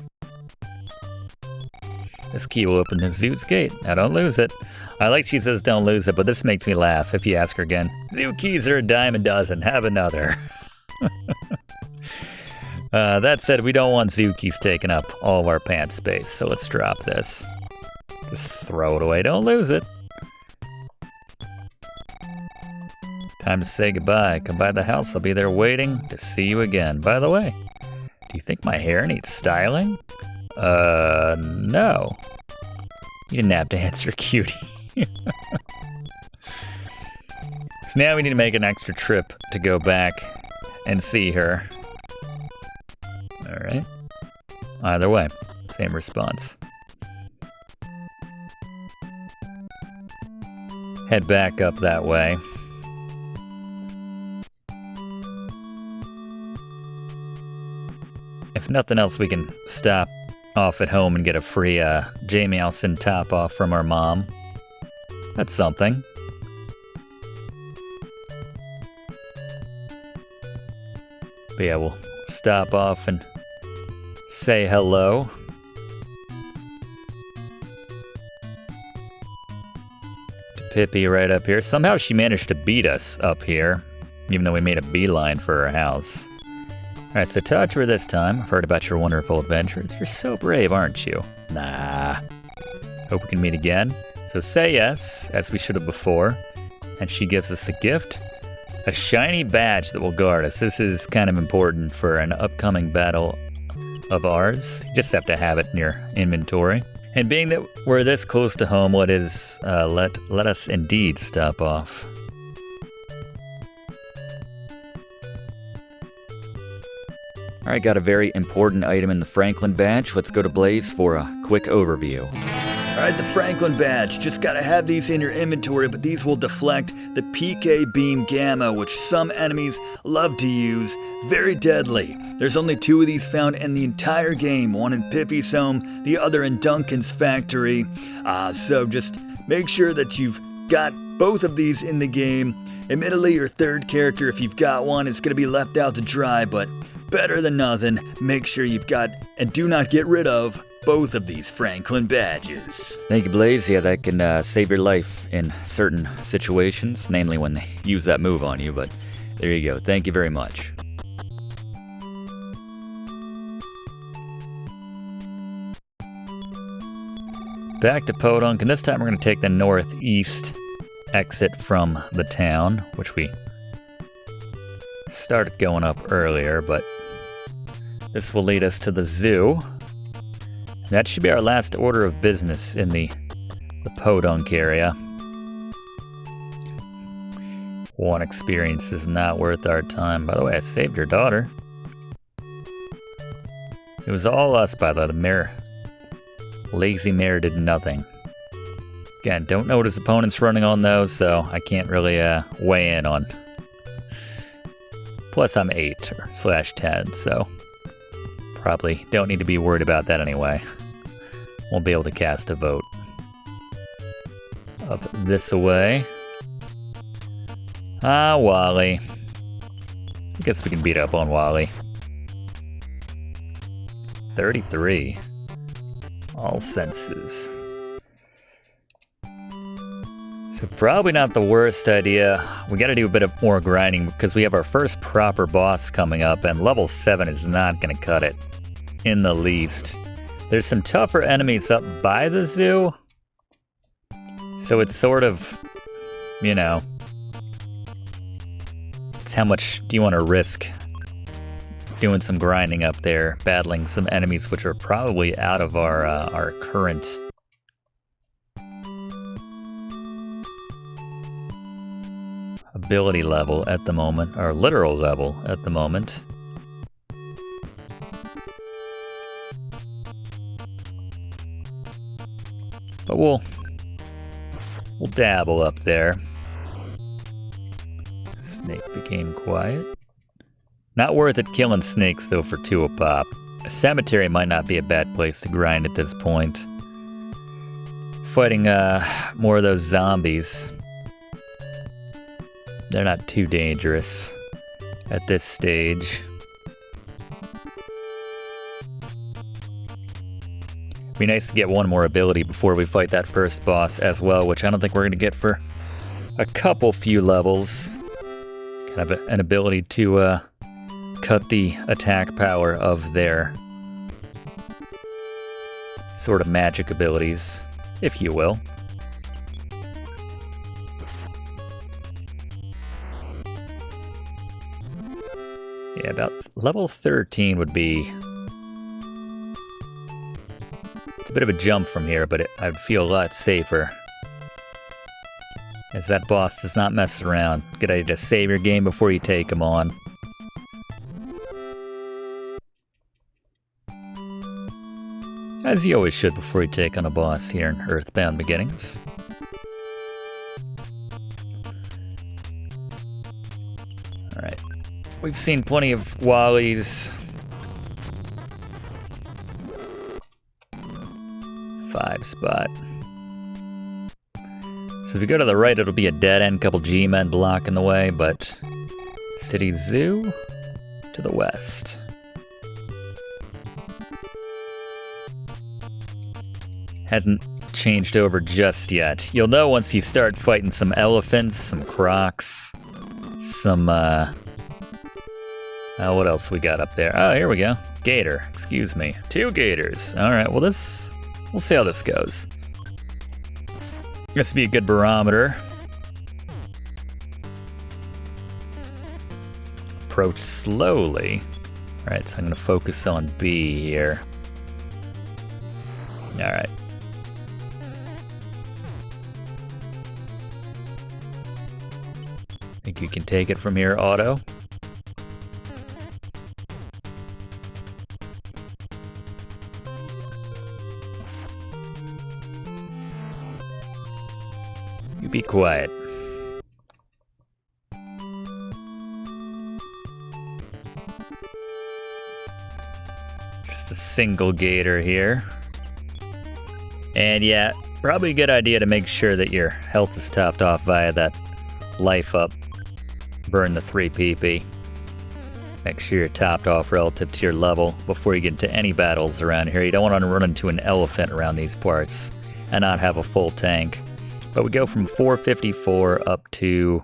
This key will open the zoo's gate. Now don't lose it. I like she says don't lose it, but this makes me laugh if you ask her again. Zoo keys are a dime a dozen. Have another. That said, we don't want zoo keys taking up all of our pants space, so let's drop this. Just throw it away. Don't lose it. Time to say goodbye. Come by the house. I'll be there waiting to see you again. By the way, do you think my hair needs styling? No. You didn't have to answer, cutie. So now we need to make an extra trip to go back and see her. Alright. Either way, same response. Head back up that way. If nothing else, we can stop off at home and get a free Jamie Alson top off from our mom. That's something. But yeah, we'll stop off and say hello. To Pippi right up here. Somehow she managed to beat us up here, even though we made a beeline for her house. Alright, so talk to her this time. I've heard about your wonderful adventures. You're so brave, aren't you? Nah. Hope we can meet again. So say yes, as we should have before. And she gives us a gift. A shiny badge that will guard us. This is kind of important for an upcoming battle of ours. You just have to have it in your inventory. And being that we're this close to home, let us indeed stop off. Alright, got a very important item in the Franklin badge. Let's go to Blaze for a quick overview. Alright, the Franklin badge. Just gotta have these in your inventory, but these will deflect the PK Beam Gamma, which some enemies love to use. Very deadly. There's only 2 of these found in the entire game. One in Pippi's home, the other in Duncan's factory. So just make sure that you've got both of these in the game. Admittedly, your third character, if you've got one, is gonna be left out to dry, but better than nothing, make sure you've got, and do not get rid of, both of these Franklin badges. Thank you, Blaze. Yeah, that can save your life in certain situations, namely when they use that move on you, but there you go. Thank you very much. Back to Podunk, and this time we're going to take the northeast exit from the town, which we started going up earlier, but This will lead us to the zoo. That should be our last order of business in the Podunk area. One experience is not worth our time. By the way, I saved your daughter. It was all us, by the way. The mayor, lazy mayor, did nothing. Again, don't know what his opponent's running on though, so I can't really weigh in on. Plus I'm 8/10, so probably don't need to be worried about that anyway. Won't be able to cast a vote. Up this away. Ah, Wally. I guess we can beat up on Wally. 33. All senses. So probably not the worst idea. We gotta do a bit of more grinding because we have our first proper boss coming up, and level 7 is not gonna cut it in the least. There's some tougher enemies up by the zoo, so it's sort of, you know, it's how much do you want to risk doing some grinding up there, battling some enemies which are probably out of our current ability level at the moment, or literal level at the moment. But we'll dabble up there. Snake became quiet. Not worth it killing snakes though for 2 a pop. A cemetery might not be a bad place to grind at this point. Fighting more of those zombies. They're not too dangerous at this stage. Be nice to get one more ability before we fight that first boss as well, which I don't think we're going to get for a couple few levels. Kind of an ability to cut the attack power of their sort of magic abilities, if you will. Yeah, about level 13 would be... It's a bit of a jump from here, but I'd feel a lot safer. As that boss does not mess around. Good idea to save your game before you take him on. As you always should before you take on a boss here in EarthBound Beginnings. Alright. We've seen plenty of Wallies. 5 spot. So if you go to the right, it'll be a dead end, couple G-men blocking the way, but City Zoo to the west. Hasn't changed over just yet. You'll know once you start fighting some elephants, some crocs, some, what else we got up there? Oh, here we go. Gator, excuse me. 2 gators. Alright, well we'll see how this goes. This would be a good barometer. Approach slowly. Alright, so I'm going to focus on B here. Alright. Think you can take it from here, Otto? You be quiet. Just a single gator here. And yeah, probably a good idea to make sure that your health is topped off via that life up. Burn the 3 PP. Make sure you're topped off relative to your level before you get into any battles around here. You don't want to run into an elephant around these parts and not have a full tank. But we go from 454 up to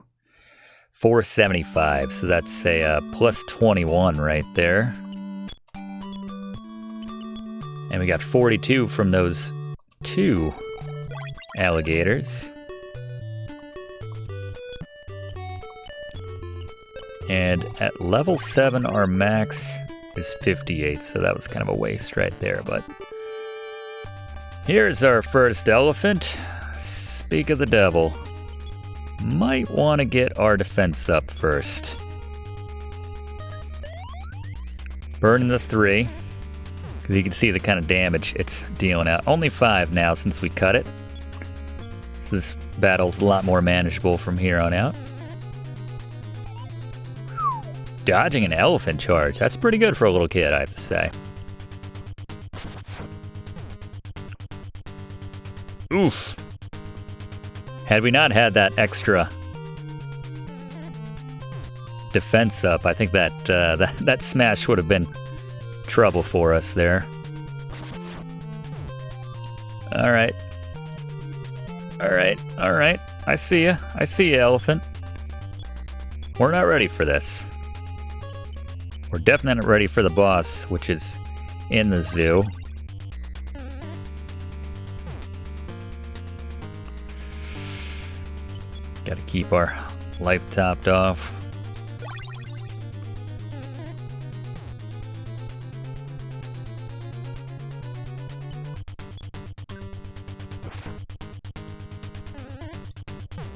475, so that's a plus 21 right there. And we got 42 from those 2 alligators. And at level 7, our max is 58, so that was kind of a waste right there, but... Here's our first elephant. Speak of the devil. Might want to get our defense up first. Burning the 3. Because you can see the kind of damage it's dealing out. Only 5 now since we cut it. So this battle's a lot more manageable from here on out. Dodging an elephant charge. That's pretty good for a little kid, I have to say. Oof. Had we not had that extra defense up, I think that that smash would have been trouble for us there. All right. I see you, elephant. We're not ready for this. We're definitely not ready for the boss, which is in the zoo. Gotta keep our life topped off.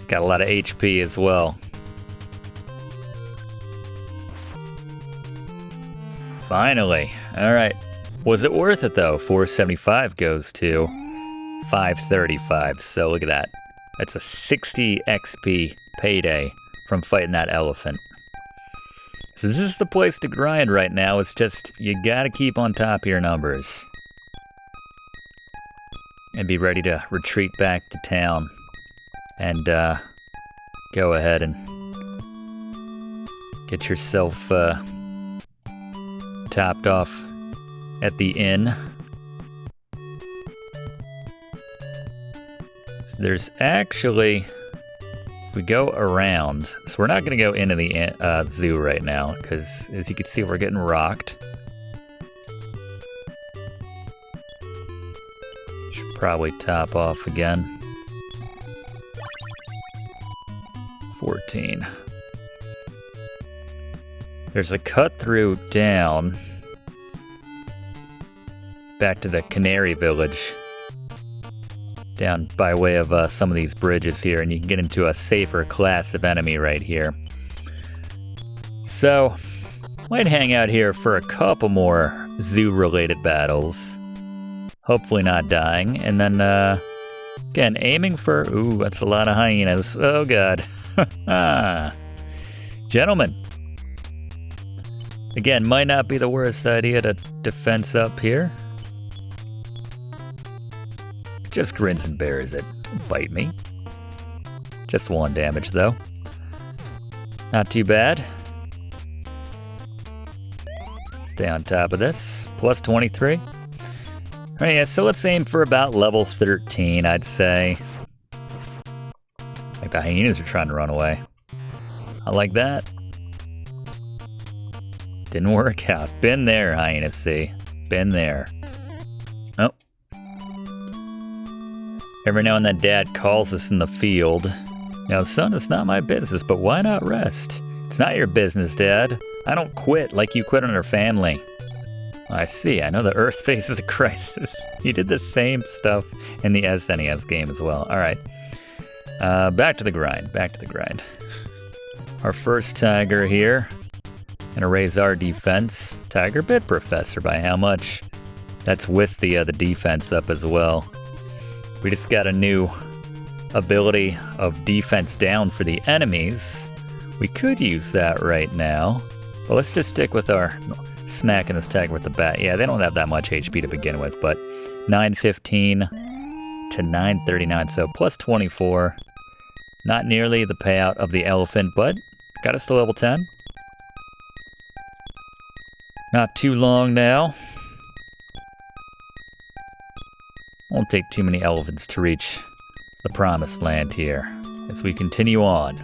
Got a lot of HP as well. Finally. Alright. Was it worth it though? 475 goes to 535. So look at that. That's a 60 XP payday from fighting that elephant. So this is the place to grind right now. It's just, you gotta keep on top of your numbers. And be ready to retreat back to town. And go ahead and get yourself topped off at the inn. So there's actually, if we go around, so we're not going to go into the zoo right now, because as you can see, we're getting rocked. Should probably top off again. 14. There's a cut through down back to the Canary Village, down by way of some of these bridges here, and you can get into a safer class of enemy right here. So, might hang out here for a couple more zoo-related battles. Hopefully not dying, and then again, aiming for... Ooh, that's a lot of hyenas. Oh god. Gentlemen. Again, might not be the worst idea to defense up here. Just grins and bears it. Don't bite me. Just 1 damage, though. Not too bad. Stay on top of this. Plus 23. Alright, yeah, so let's aim for about level 13, I'd say. Like the hyenas are trying to run away. I like that. Didn't work out. Been there, hyenas, see? Been there. Oh. Every now and then Dad calls us in the field. Now, son, it's not my business, but why not rest? It's not your business, Dad. I don't quit like you quit on our family. I see. I know the Earth faces a crisis. You did the same stuff in the SNES game as well. All right. Back to the grind. Back to the grind. Our first tiger here. Gonna raise our defense. Tiger bit Professor by how much? That's with the defense up as well. We just got a new ability of defense down for the enemies. We could use that right now. But let's just stick with our smacking this tiger with the bat. Yeah, they don't have that much HP to begin with, but 915 to 939, so plus 24. Not nearly the payout of the elephant, but got us to level 10. Not too long now. Won't take too many elephants to reach the promised land here as we continue on.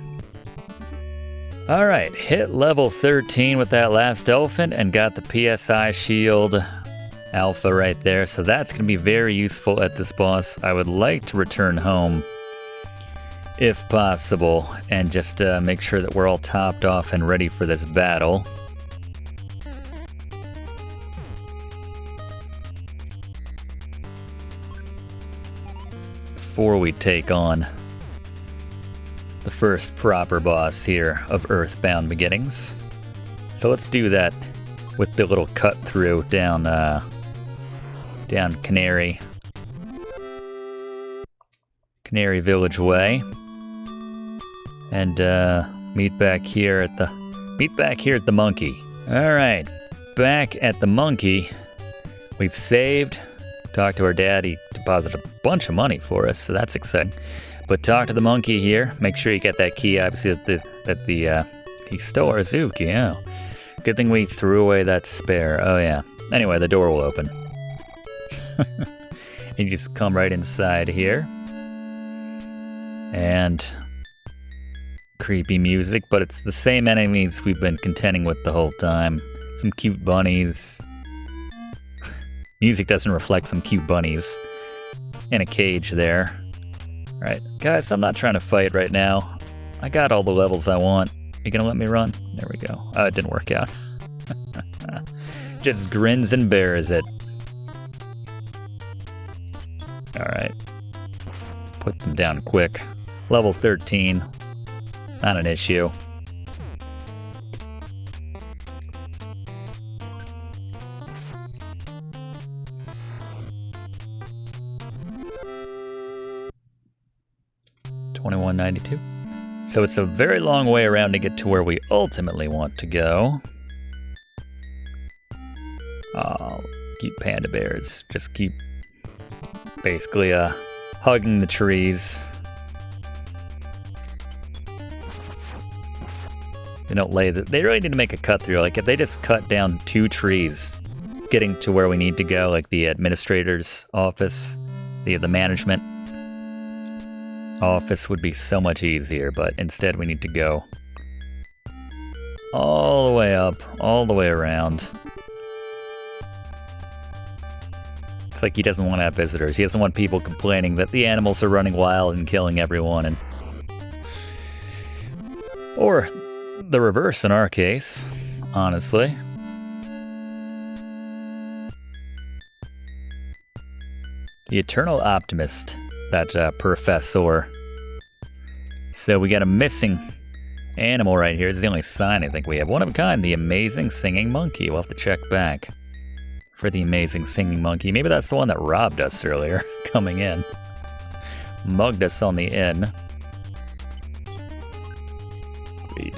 Alright, hit level 13 with that last elephant and got the PSI shield alpha right there, so that's going to be very useful at this boss. I would like to return home if possible and just make sure that we're all topped off and ready for this battle. before we take on the first proper boss here of EarthBound Beginnings. So let's do that with the little cut through down Canary Village way, and meet back here at the monkey. All right, back at the monkey. We've saved. Talked to our dad. He deposited a bunch of money for us, so that's exciting. But talk to the monkey here. Make sure you get that key. Obviously, he stole our zoo key. Yeah. Good thing we threw away that spare. Oh yeah. Anyway, the door will open. You just come right inside here. And creepy music, but it's the same enemies we've been contending with the whole time. Some cute bunnies. Music doesn't reflect some cute bunnies in a cage there. Alright, guys, I'm not trying to fight right now. I got all the levels I want. You gonna let me run? There we go. Oh, it didn't work out. Just grins and bears it. Alright. Put them down quick. Level 13. Not an issue. $21.92. So it's a very long way around to get to where we ultimately want to go. Oh, cute panda bears. Just keep basically hugging the trees. They don't they really need to make a cut through. Like if they just cut down 2 trees, getting to where we need to go, like the administrator's office, the management office would be so much easier, but instead we need to go all the way up, all the way around. It's like he doesn't want to have visitors. He doesn't want people complaining that the animals are running wild and killing everyone, or the reverse in our case, honestly. The eternal optimist, that professor. So we got a missing animal right here. This is the only sign I think we have. One of a kind, the amazing singing monkey. We'll have to check back for the amazing singing monkey. Maybe that's the one that robbed us earlier, coming in. Mugged us on the inn. Read.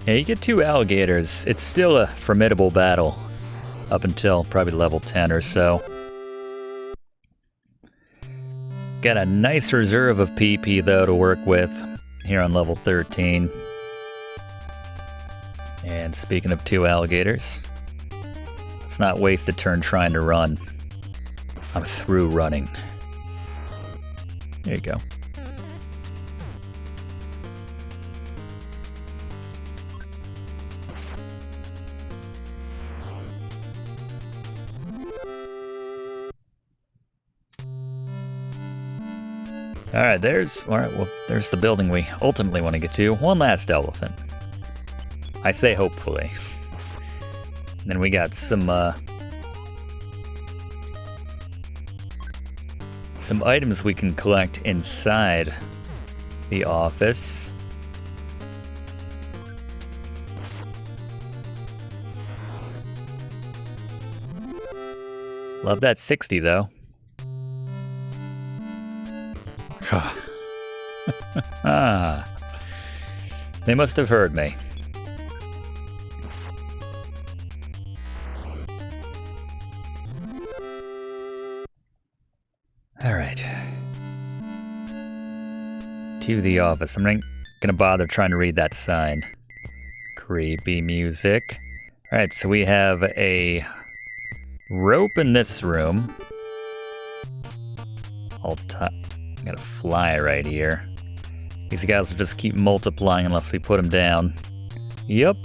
Yeah, you get 2 alligators. It's still a formidable battle up until probably level 10 or so. Got a nice reserve of PP though to work with here on level 13. And speaking of 2 alligators, let's not waste a turn trying to run. I'm through running. There you go. Alright, there's the building we ultimately want to get to. One last elephant. I say hopefully. And then we got some items we can collect inside the office. Love that 60 though. They must have heard me. All right. To the office. I'm not gonna bother trying to read that sign. Creepy music. All right, so we have a rope in this room. Got a fly right here. These guys will just keep multiplying unless we put them down. Yep.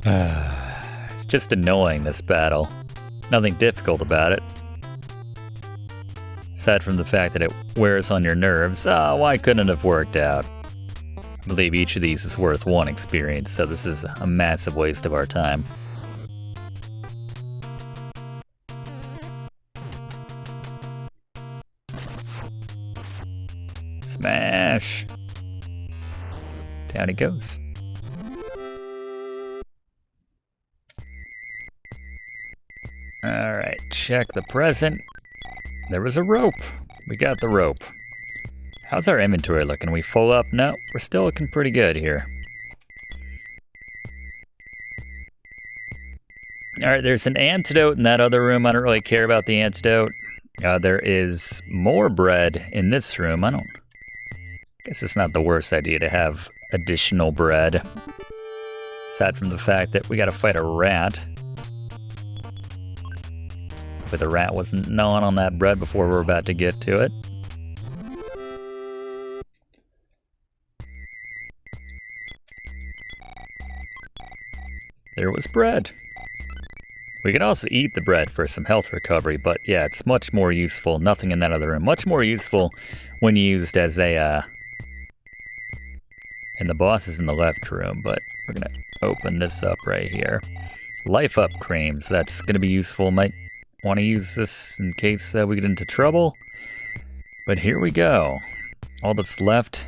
It's just annoying, this battle. Nothing difficult about it. aside from the fact that it wears on your nerves, why couldn't it have worked out? I believe each of these is worth one experience, so this is a massive waste of our time. Smash! Down he goes. Alright, check the present. There was a rope. We got the rope. How's our inventory looking? Are we full up? No, we're still looking pretty good here. Alright, there's an antidote in that other room. I don't really care about the antidote. There is more bread in this room. I guess it's not the worst idea to have additional bread. Aside from the fact that we gotta fight a rat. But the rat wasn't gnawing on that bread before we're about to get to it. There was bread. We could also eat the bread for some health recovery, but yeah, it's much more useful. Nothing in that other room. Much more useful when used as a, and the boss is in the left room, but we're gonna open this up right here. Life up creams, that's gonna be useful. Might want to use this in case we get into trouble. But here we go. All that's left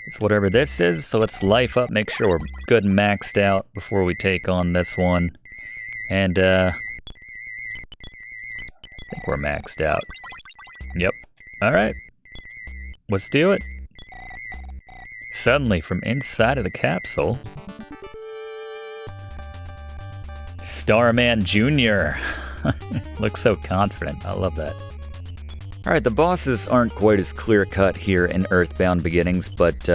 is whatever this is, so let's life up, make sure we're good and maxed out before we take on this one. And I think we're maxed out. Yep. Alright. Let's do it. Suddenly, from inside of the capsule, Starman Jr. Looks so confident. I love that. Alright, the bosses aren't quite as clear-cut here in EarthBound Beginnings, but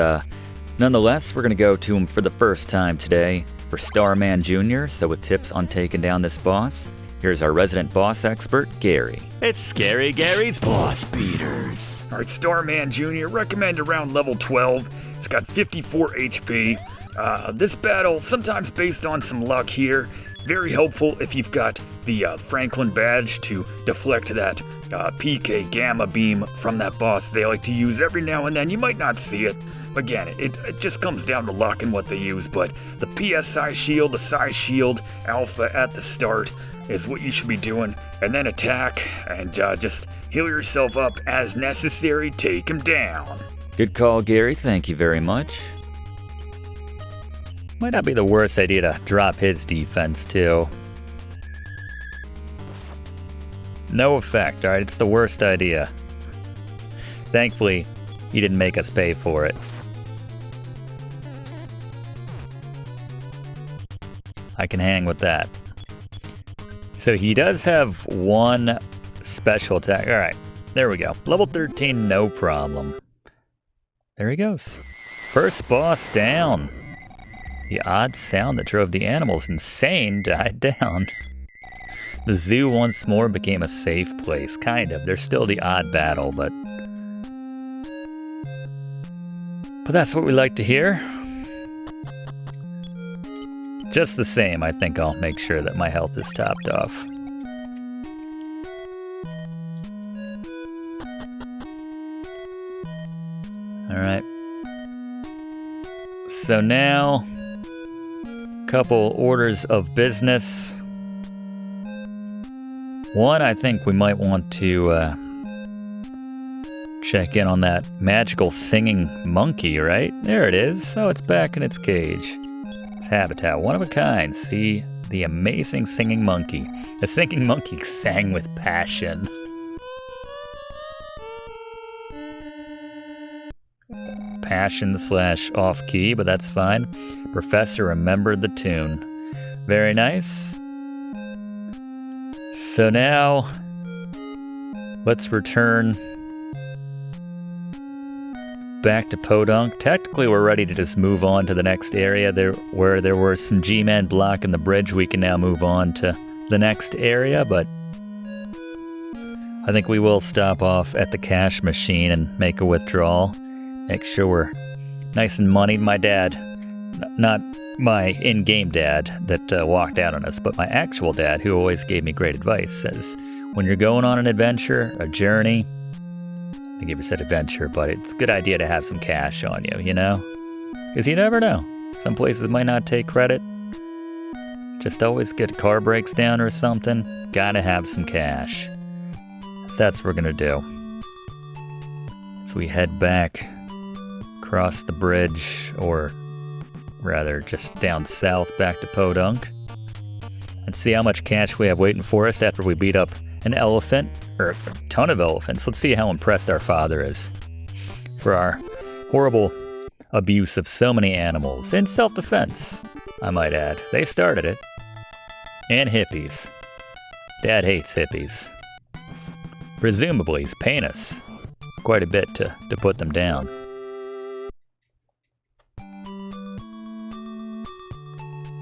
nonetheless, we're going to go to him for the first time today for Starman Jr., so with tips on taking down this boss, here's our resident boss expert, Gary. It's Scary Gary's Boss Beaters. Alright, Starman Jr., recommend around level 12. It's got 54 HP. This battle, sometimes based on some luck here, very helpful if you've got the Franklin badge to deflect that PK gamma beam from that boss they like to use every now and then. You might not see it. Again, it just comes down to luck and what they use, but the PSI shield, the Psi shield alpha at the start is what you should be doing, and then attack and just heal yourself up as necessary. Take him down. Good call, Gary. Thank you very much. Might not be the worst idea to drop his defense, too. No effect, alright? It's the worst idea. Thankfully, he didn't make us pay for it. I can hang with that. So he does have one special attack. Alright, there we go. Level 13, no problem. There he goes. First boss down. The odd sound that drove the animals insane died down. The zoo once more became a safe place, kind of. There's still the odd battle, but that's what we like to hear. Just the same, I think I'll make sure that my health is topped off. Alright. So now, couple orders of business. One, I think we might want to check in on that magical singing monkey, right? There it is. Oh, it's back in its cage. Its habitat, one of a kind. See the amazing singing monkey. The singing monkey sang with passion. Passion / off key, but that's fine. Professor remembered the tune. Very nice. So now, let's return back to Podunk. Technically, we're ready to just move on to the next area. Where there were some G-men blocking the bridge, we can now move on to the next area, but I think we will stop off at the cash machine and make a withdrawal. Make sure we're nice and moneyed. My dad, not my in-game dad that walked out on us, but my actual dad, who always gave me great advice, says, when you're going on an adventure, a journey, I think you ever said adventure, but it's a good idea to have some cash on you, you know? Because you never know. Some places might not take credit. Just always get car breaks down or something. Gotta have some cash. So that's what we're gonna do. So we head back across the bridge, or rather just down south back to Podunk, and see how much cash we have waiting for us after we beat up an elephant, or a ton of elephants. Let's see how impressed our father is for our horrible abuse of so many animals, in self-defense, I might add. They started it. And hippies. Dad hates hippies. Presumably he's paying us quite a bit to put them down.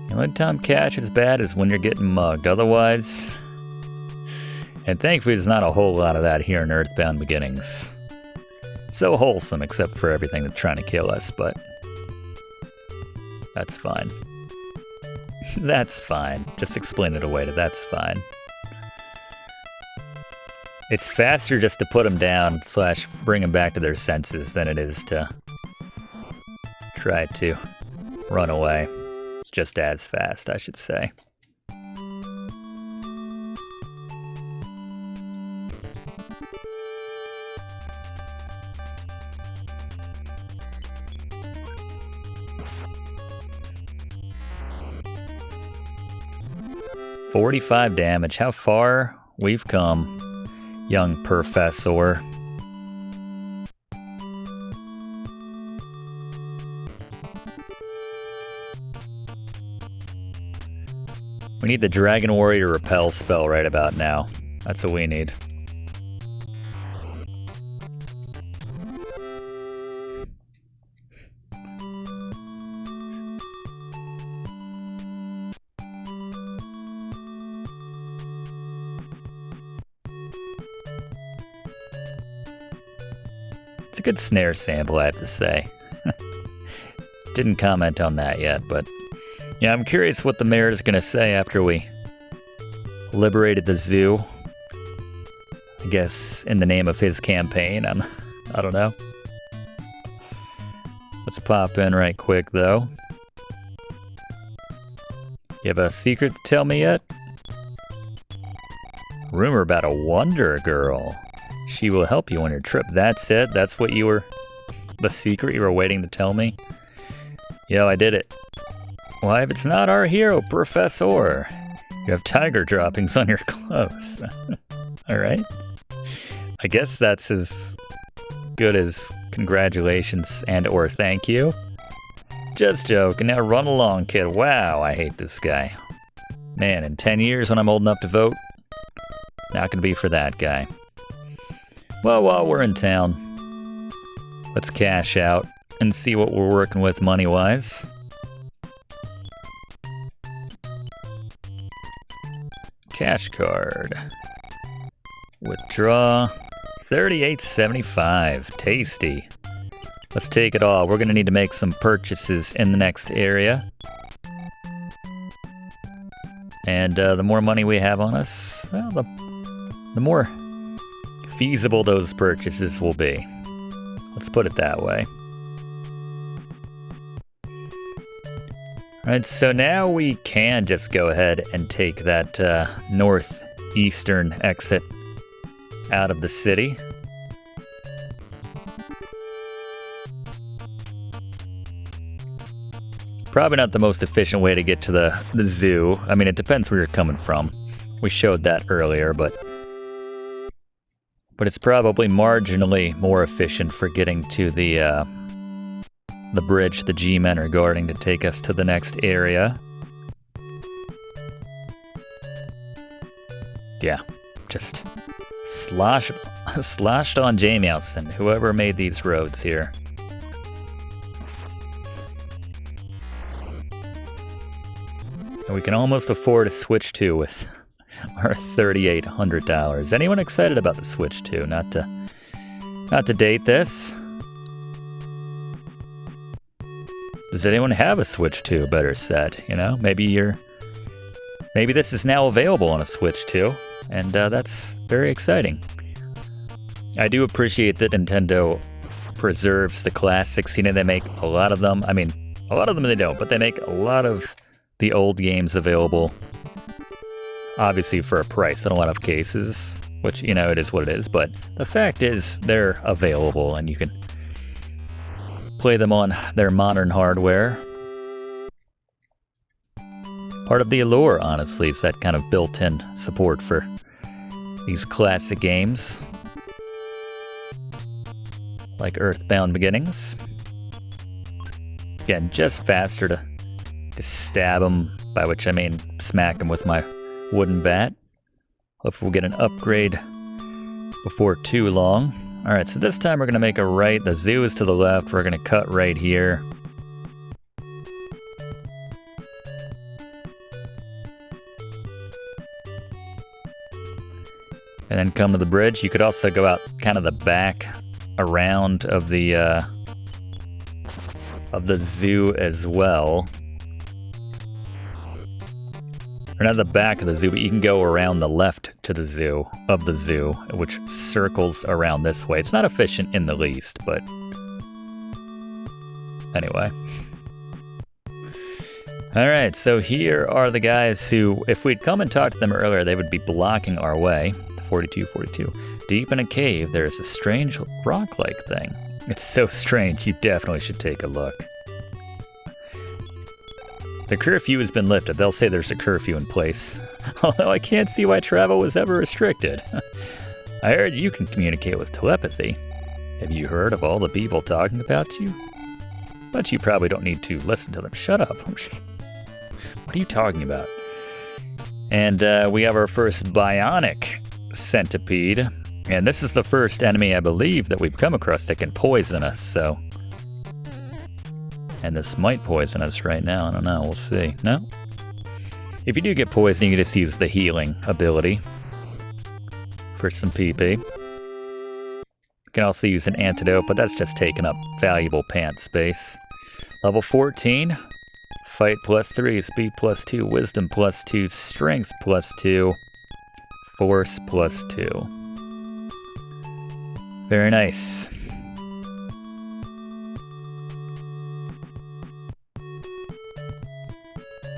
The only time cash is bad is when you're getting mugged. Otherwise, and thankfully there's not a whole lot of that here in EarthBound Beginnings. So wholesome, except for everything that's trying to kill us, but that's fine. That's fine. Just explain it away to that's fine. It's faster just to put them down / bring them back to their senses than it is to try to run away. It's just as fast, I should say. $45 damage. How far we've come, young professor. We need the Dragon Warrior Repel spell right about now. That's what we need. It's a good snare sample, I have to say. Didn't comment on that yet, but yeah, I'm curious what the mayor is going to say after we liberated the zoo. I guess in the name of his campaign. I don't know. Let's pop in right quick, though. You have a secret to tell me yet? Rumor about a Wonder Girl. She will help you on your trip. That's it? That's what you were... the secret you were waiting to tell me? Yo, I did it. Why, if it's not our hero, Professor? You have tiger droppings on your clothes. Alright. I guess that's as good as congratulations and or thank you. Just joking. Now run along, kid. Wow, I hate this guy. Man, in 10 years when I'm old enough to vote, not gonna be for that guy. Well, while we're in town, let's cash out and see what we're working with money-wise. Cash card. Withdraw. $38.75. Tasty. Let's take it all. We're going to need to make some purchases in the next area. And the more money we have on us, well, the more feasible those purchases will be. Let's put it that way. Alright, so now we can just go ahead and take that northeastern exit out of the city. Probably not the most efficient way to get to the zoo. I mean, it depends where you're coming from. We showed that earlier, but it's probably marginally more efficient for getting to the bridge the G-men are guarding to take us to the next area. Yeah, just sloshed on Jamieson, whoever made these roads here. And we can almost afford a Switch 2 with our $3,800. Anyone excited about the Switch 2? Not to date this. Does anyone have a Switch 2, better said? You know, maybe you're maybe this is now available on a Switch too, and that's very exciting. I do appreciate that Nintendo preserves the classics. You know, they make a lot of them. I mean, a lot of them they don't, but they make a lot of the old games available, obviously for a price in a lot of cases, which, you know, it is what it is, but the fact is they're available and you can play them on their modern hardware. Part of the allure, honestly, is that kind of built-in support for these classic games, like EarthBound Beginnings. Again, just faster to stab them, by which I mean smack them with my wooden bat. Hopefully we'll get an upgrade before too long. Alright, so this time we're going to make a right. The zoo is to the left. We're going to cut right here. And then come to the bridge. You could also go out kind of the back around of the zoo as well. Or not the back of the zoo, but you can go around the left to the zoo, which circles around this way. It's not efficient in the least, but anyway. Alright, so here are the guys who, if we'd come and talked to them earlier, they would be blocking our way. 42. Deep in a cave, there is a strange rock-like thing. It's so strange, you definitely should take a look. The curfew has been lifted. They'll say there's a curfew in place. Although I can't see why travel was ever restricted. I heard you can communicate with telepathy. Have you heard of all the people talking about you? But you probably don't need to listen to them. Shut up. What are you talking about? And we have our first bionic centipede. And this is the first enemy, I believe, that we've come across that can poison us, so... And this might poison us right now. I don't know. We'll see. No? If you do get poisoned, you can just use the healing ability for some PP. You can also use an antidote, but that's just taking up valuable pant space. Level 14. Fight +3, speed +2, wisdom +2, strength +2, force +2. Very nice.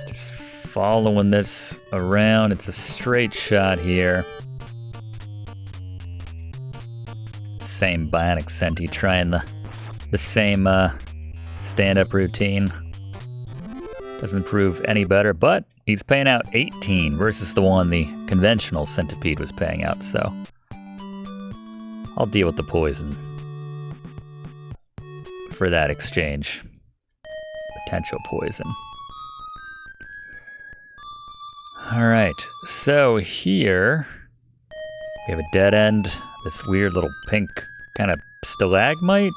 Just following this around. It's a straight shot here. Same bionic Senti trying the same stand-up routine. Doesn't prove any better, but he's paying out 18 versus the one the conventional centipede was paying out, so I'll deal with the poison for that exchange. Potential poison. Alright, so here we have a dead end, this weird little pink kind of stalagmite.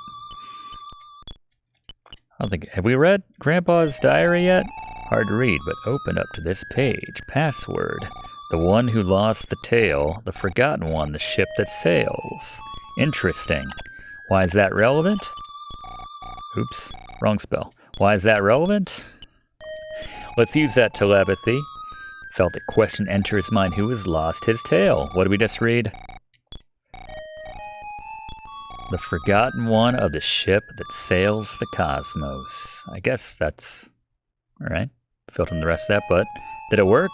I don't think, have we read Grandpa's diary yet? Hard to read, but open up to this page. Password. The one who lost the tail, the forgotten one, the ship that sails. Interesting. Why is that relevant? Oops, wrong spell. Why is that relevant? Let's use that telepathy. Felt a question enter his mind. Who has lost his tail? What did we just read? The forgotten one of the ship that sails the cosmos. I guess that's... Alright, filled in the rest of that, but did it work?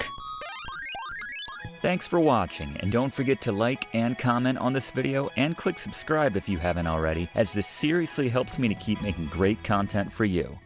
Thanks for watching, and don't forget to like and comment on this video, and click subscribe if you haven't already, as this seriously helps me to keep making great content for you.